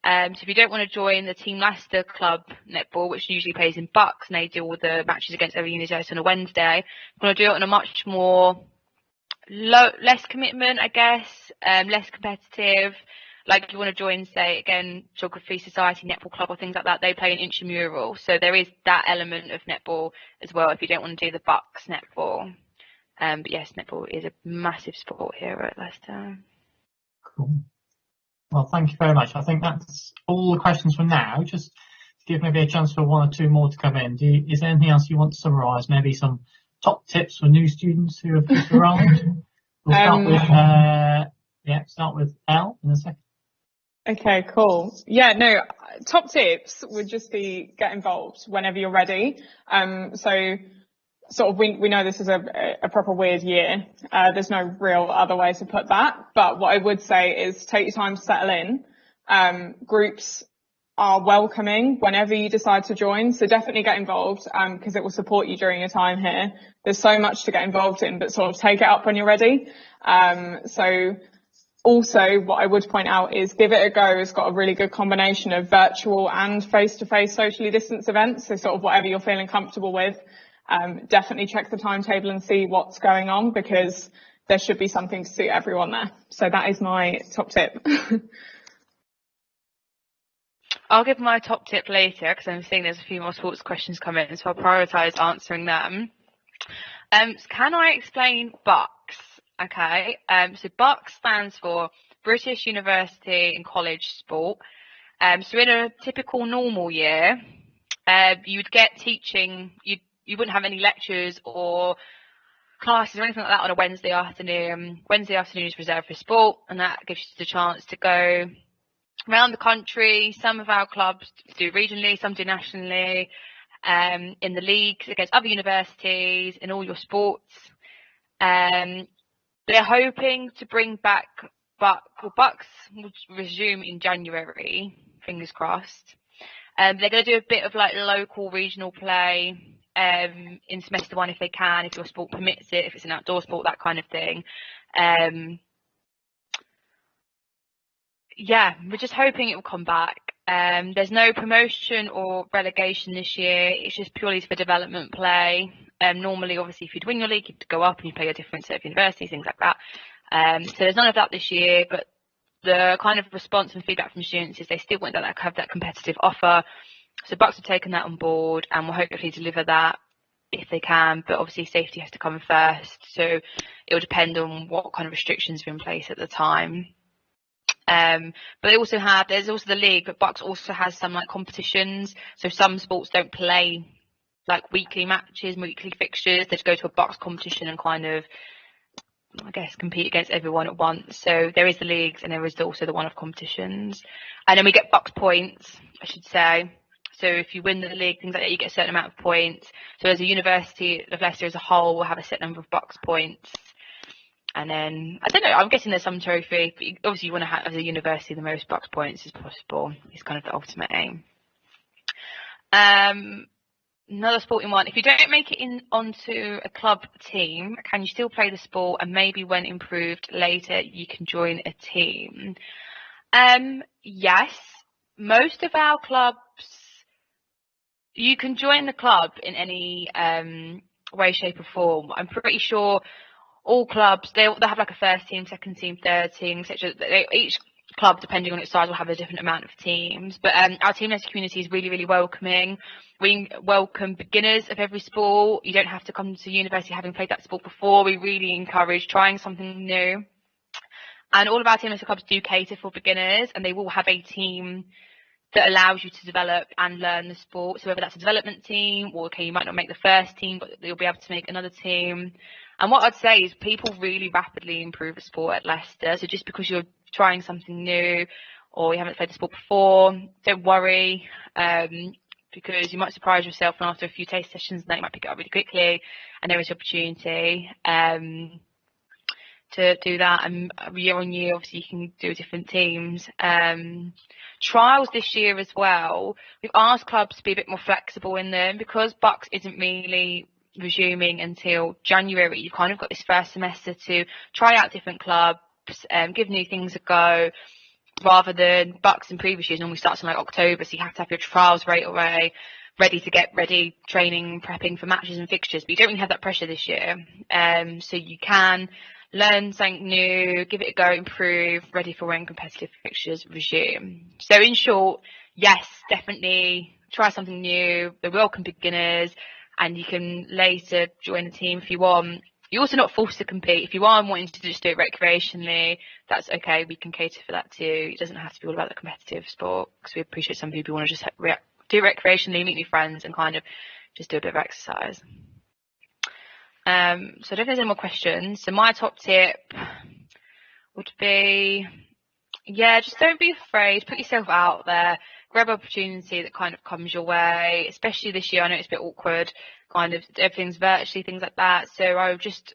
So if you don't want to join the Team Leicester Club netball, which usually plays in Bucks, and they do all the matches against other universities on a Wednesday, you want to do it on a much more less commitment, I guess, less competitive. Like you want to join, say, again, geography, society, netball club or things like that, they play an intramural. So there is that element of netball as well if you don't want to do the Bucks netball. But yes, netball is a massive sport here at Leicester. Cool. Well, thank you very much. I think that's all the questions for now. Just to give maybe a chance for one or two more to come in. Is there anything else you want to summarise? Maybe some top tips for new students who have just arrived? We'll start with Elle in a second. Okay, cool. Yeah, no, top tips would just be get involved whenever you're ready. So sort of we know this is a proper weird year. There's no real other way to put that. But what I would say is take your time to settle in. Groups are welcoming whenever you decide to join. So definitely get involved, because it will support you during your time here. There's so much to get involved in, but sort of take it up when you're ready. So also what I would point out is Give It a Go has got a really good combination of virtual and face-to-face socially distanced events. So sort of whatever you're feeling comfortable with. Definitely check the timetable and see what's going on, because there should be something to suit everyone there. So that is my top tip. I'll give my top tip later because I'm seeing there's a few more sports questions come in, so I'll prioritise answering them. Can I explain Bucks? Okay, so Bucks stands for British University and College Sport. So in a typical normal year, you'd get teaching, you wouldn't have any lectures or classes or anything like that on a Wednesday afternoon. Wednesday afternoon is reserved for sport, and that gives you the chance to go around the country. Some of our clubs do regionally, some do nationally, in the leagues against other universities in all your sports. They're hoping to bring back Bucks will resume in January, fingers crossed. They're going to do a bit of like local regional play in semester one if they can, if your sport permits it, if it's an outdoor sport, that kind of thing. Yeah, we're just hoping it will come back. There's no promotion or relegation this year. It's just purely for development play. Normally, obviously, if you'd win your league, you'd go up and you play a different set of universities, things like that. So there's none of that this year, but the kind of response and feedback from students is they still want that have that competitive offer. So Bucks have taken that on board and will hopefully deliver that if they can, but obviously safety has to come first. So it will depend on what kind of restrictions are in place at the time. But there's also the league, but Bucks also has some like competitions. So some sports don't play like weekly matches, weekly fixtures. They just go to a Bucks competition and kind of, I guess, compete against everyone at once. So there is the leagues and there is also the one-off competitions. And then we get Bucks points, I should say. So if you win the league, things like that, you get a certain amount of points. So as a University of Leicester as a whole, will have a set number of Bucks points. And then, I don't know, I'm guessing there's some trophy. But obviously you want to have, as a university, the most Bucks points as possible. It's kind of the ultimate aim. Another sporting one. If you don't make it in onto a club team, can you still play the sport? And maybe when improved later, you can join a team. Yes, most of our clubs, you can join the club in any way, shape or form. I'm pretty sure all clubs, they'll have like a first team, second team, third team, etc. Each club, depending on its size, will have a different amount of teams. But our team Leicester community is really, really welcoming. We welcome beginners of every sport. You don't have to come to university having played that sport before. We really encourage trying something new. And all of our team Leicester clubs do cater for beginners, and they will have a team that allows you to develop and learn the sport. So whether that's a development team, or okay, you might not make the first team, but you'll be able to make another team. And what I'd say is people really rapidly improve the sport at Leicester. So just because you're trying something new or you haven't played the sport before, don't worry, because you might surprise yourself, and after a few taste sessions, then you might pick it up really quickly, and there is opportunity to do that. And year on year, obviously, you can do different teams. Trials this year as well, we've asked clubs to be a bit more flexible in them, because Bucks isn't really resuming until January. You've kind of got this first semester to try out different clubs, give new things a go, rather than Bucks in previous years normally starts in like October, so you have to have your trials right away, ready to get ready, training, prepping for matches and fixtures. But you don't really have that pressure this year, so you can learn something new, give it a go, improve, ready for when competitive fixtures resume. So in short, yes, definitely try something new. They welcome beginners, and you can later join the team if you want. You're also not forced to compete. If you are wanting to just do it recreationally, that's okay. We can cater for that too. It doesn't have to be all about the competitive sport, because we appreciate some people want to just do it recreationally, meet new friends, and kind of just do a bit of exercise. So I don't know if there's any more questions. So my top tip would be, just don't be afraid. Put yourself out there. Grab opportunity that kind of comes your way, especially this year. I know it's a bit awkward, kind of everything's virtually, things like that. So I would just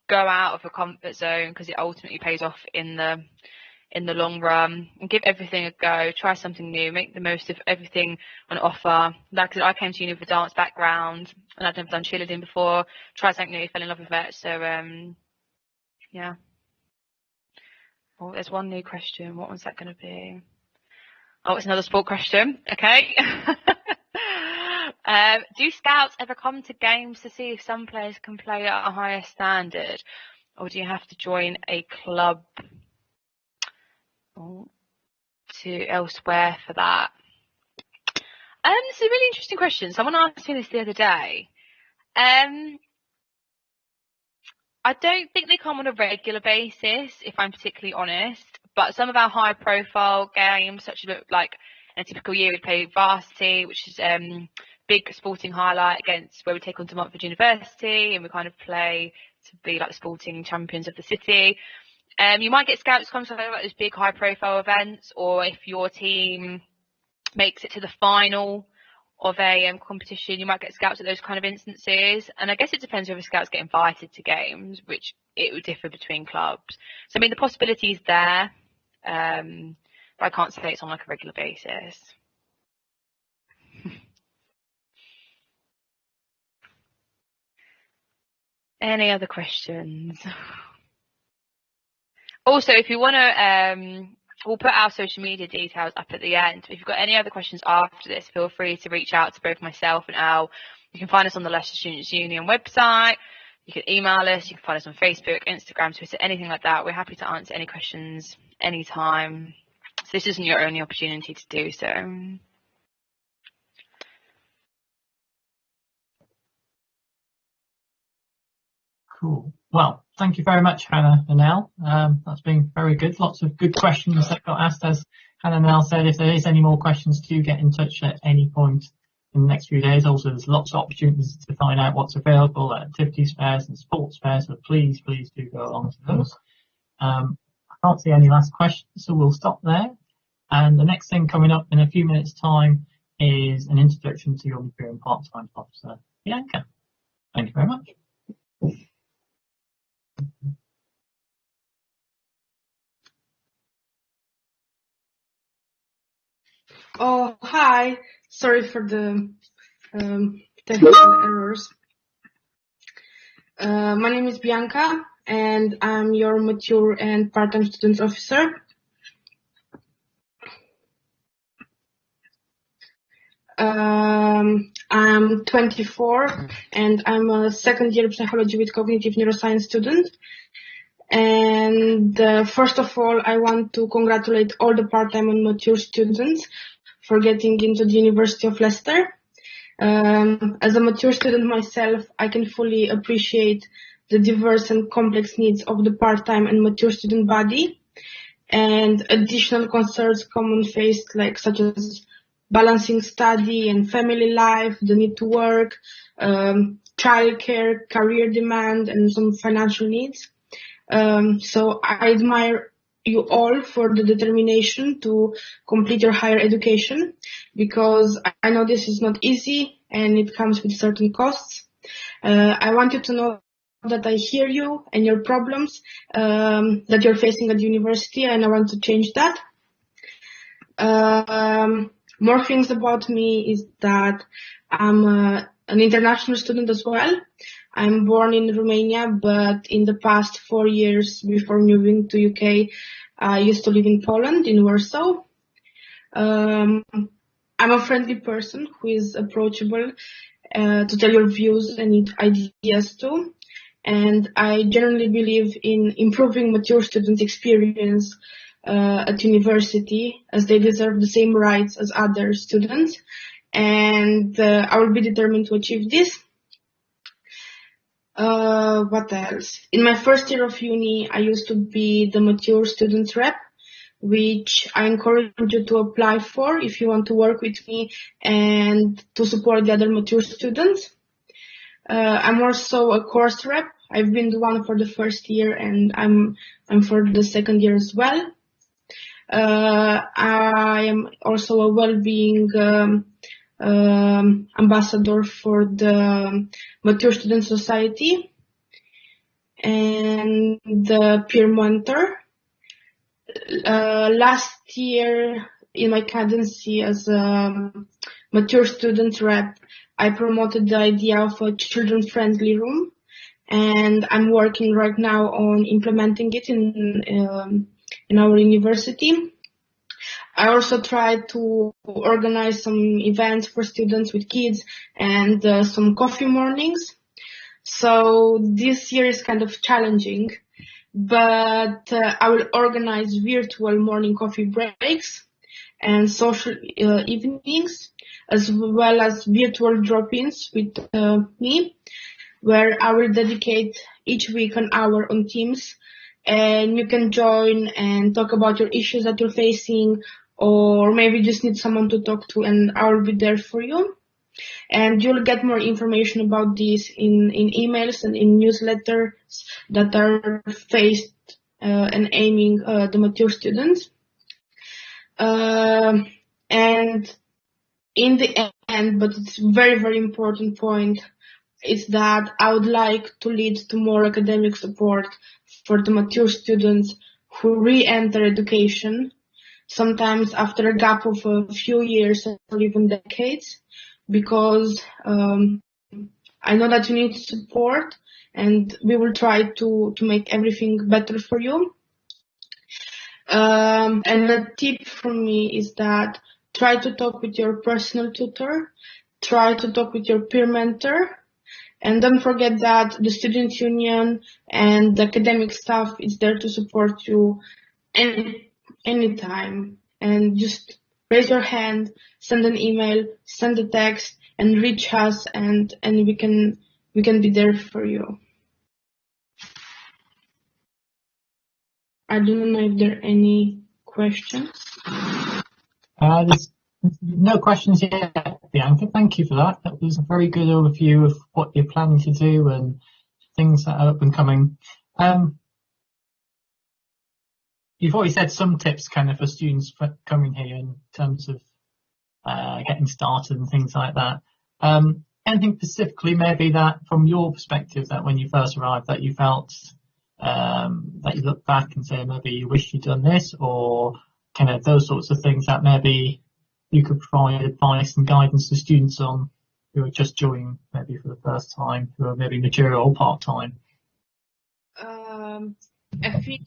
go out of a comfort zone, because it ultimately pays off in the long run, and give everything a go. Try something new, make the most of everything on offer. Like I said, I came to uni with a dance background, and I'd never done cheerleading before. Try something new, fell in love with it. So yeah. Oh, there's one new question. What was that going to be? Oh, it's another sport question. Okay. Do scouts ever come to games to see if some players can play at a higher standard, or do you have to join a club to elsewhere for that? This is a really interesting question. Someone asked me this the other day. I don't think they come on a regular basis, if I'm particularly honest. But some of our high-profile games, such as like in a typical year, we'd play varsity, which is big sporting highlight against where we take on to Montfort University, and we kind of play to be like the sporting champions of the city. You might get scouts come to like those big high-profile events, or if your team makes it to the final of a competition, you might get scouts at those kind of instances. And I guess it depends whether scouts get invited to games, which it would differ between clubs. So I mean, the possibility is there, but I can't say it's on like a regular basis. Any other questions? Also, if you want to, we'll put our social media details up at the end. If you've got any other questions after this, feel free to reach out to both myself and Elle. You can find us on the Leicester Students' Union website. You can email us. You can find us on Facebook, Instagram, Twitter, anything like that. We're happy to answer any questions anytime. So this isn't your only opportunity to do so. Cool. Well, thank you very much, Hannah and Elle. That's been very good. Lots of good questions that got asked. As Hannah and Elle said, if there is any more questions, do get in touch at any point in the next few days. Also, there's lots of opportunities to find out what's available at activities fairs and sports fairs, so please do go along to those. I can't see any last questions, so we'll stop there. And the next thing coming up in a few minutes' time is an introduction to your Imperial Part-Time Officer, Bianca. Thank you very much. Oh, hi. Sorry for the technical errors. My name is Bianca, and I'm your mature and part-time students officer. I'm 24, and I'm a second-year psychology with cognitive neuroscience student. And first of all, I want to congratulate all the part-time and mature students for getting into the University of Leicester. As a mature student myself, I can fully appreciate the diverse and complex needs of the part-time and mature student body, and additional concerns commonly faced, such as balancing study and family life, the need to work, childcare, career demand, and some financial needs. So I admire you all for the determination to complete your higher education, because I know this is not easy and it comes with certain costs. I want you to know that I hear you and your problems that you're facing at university, and I want to change that. More things about me is that I'm an international student as well. I'm born in Romania, but in the past 4 years before moving to UK, I used to live in Poland, in Warsaw. I'm a friendly person who is approachable to tell your views and ideas too. and I generally believe in improving mature student experience at university, as they deserve the same rights as other students, and I will be determined to achieve this. What else? In my first year of uni, I used to be the mature student rep, which I encourage you to apply for if you want to work with me and to support the other mature students. I'm also a course rep. I've been the one for the first year, and I'm for the second year as well. I am also a well-being ambassador for the Mature Student Society and the peer mentor. Last year, in my candidacy as a mature student rep, I promoted the idea of a children-friendly room, and I'm working right now on implementing it in our university. I also tried to organize some events for students with kids and some coffee mornings. So this year is kind of challenging, but I will organize virtual morning coffee breaks and social evenings, as well as virtual drop-ins with me, where I will dedicate each week an hour on Teams, and you can join and talk about your issues that you're facing, or maybe just need someone to talk to, and I will be there for you. And you'll get more information about this in emails and in newsletters that are faced and aiming the mature students. And in the end, but it's very, very important point, is that I would like to lead to more academic support for the mature students who re-enter education, sometimes after a gap of a few years or even decades, because I know that you need support, and we will try to make everything better for you. And a tip from me is that try to talk with your personal tutor, try to talk with your peer mentor, and don't forget that the student union and the academic staff is there to support you anytime. And just raise your hand, send an email, send a text, and reach us, and we can be there for you. I don't know if there are any questions. There's no questions yet, Bianca. Thank you for that. That was a very good overview of what you're planning to do and things that are up and coming. You've already said some tips kind of for students coming here in terms of getting started and things like that. Anything specifically maybe that from your perspective that when you first arrived that you felt that you look back and say maybe you wish you'd done this, or kind of those sorts of things that maybe you could provide advice and guidance to students on who are just joining maybe for the first time, who are maybe mature or part-time? I think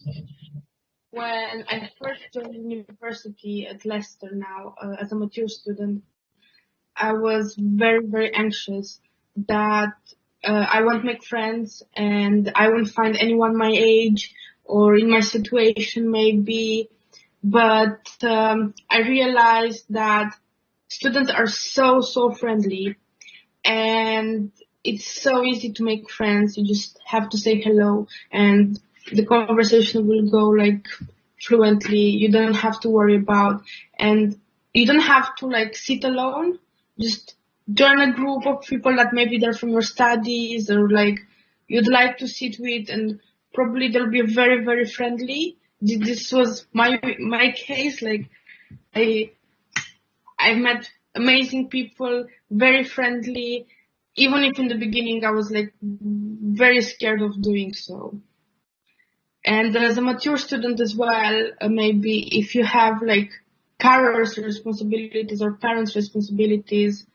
when I first joined university at Leicester now as a mature student, I was very, very anxious that I won't make friends and I won't find anyone my age or in my situation maybe. But I realized that students are so friendly, and it's so easy to make friends. You just have to say hello and the conversation will go like fluently. You don't have to worry about, and you don't have to like sit alone. Just join a group of people that maybe they're from your studies or like you'd like to sit with, and probably they'll be very, very friendly. This was my case. Like I've met amazing people, very friendly, even if in the beginning I was like very scared of doing so. And as a mature student as well, maybe if you have like carers responsibilities or parents responsibilities,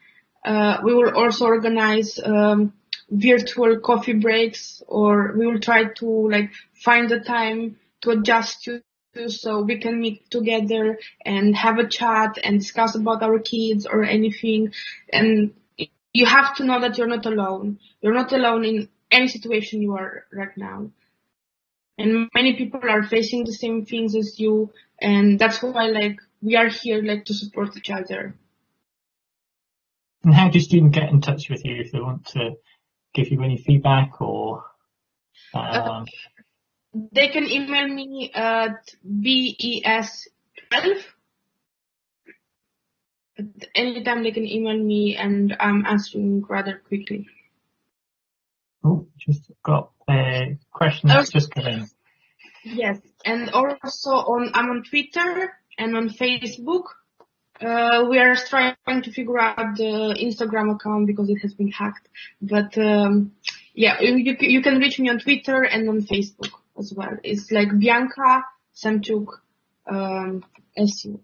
we will also organize virtual coffee breaks, or we will try to like find a time to adjust to so we can meet together and have a chat and discuss about our kids or anything. And you have to know that you're not alone. You're not alone in any situation you are right now. And many people are facing the same things as you, and that's why like we are here like to support each other. And how do students get in touch with you if they want to give you any feedback or? They can email me at BES12. At any time they can email me, and I'm answering rather quickly. Oh, just got a question that's just come in. Yes, and also I'm on Twitter and on Facebook. We are trying to figure out the Instagram account because it has been hacked. But yeah, you can reach me on Twitter and on Facebook as well. It's like Bianca Samchuk SU.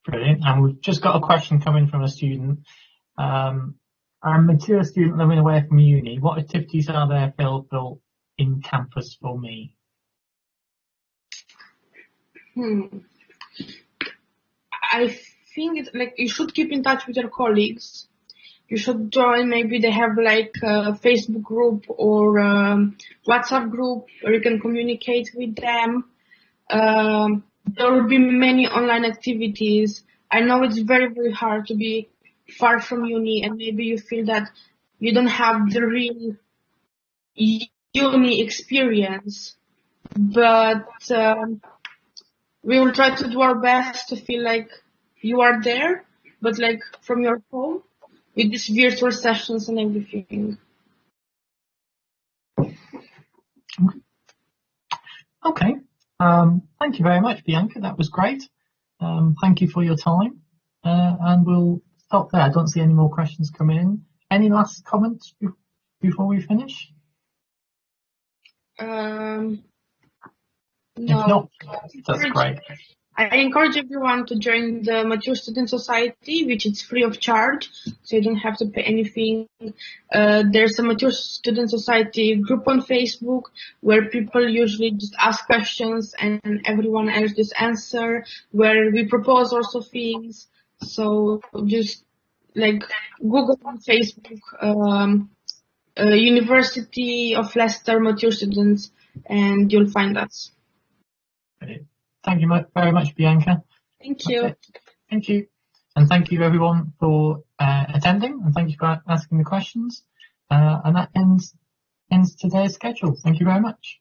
Brilliant. And we've just got a question coming from a student. I'm a mature student living away from uni. What activities are there available in campus for me? I think it's like you should keep in touch with your colleagues. You should join, maybe they have like a Facebook group or WhatsApp group where you can communicate with them. There will be many online activities. I know it's very, very hard to be far from uni, and maybe you feel that you don't have the real uni experience, but we will try to do our best to feel like you are there, but like from your home with these virtual sessions and everything. Okay. Thank you very much, Bianca. That was great. Thank you for your time. And we'll stop there. I don't see any more questions coming in. Any last comments before we finish? No. If not, that's great. I encourage everyone to join the Mature Student Society, which is free of charge, so you don't have to pay anything. There's a Mature Student Society group on Facebook where people usually just ask questions and everyone else just answer, where we propose also things. So just like Google on Facebook, University of Leicester Mature Students, and you'll find us. Thank you very much, Bianca. Thank you. Okay. Thank you. And thank you everyone for attending, and thank you for asking the questions. And that ends today's schedule. Thank you very much.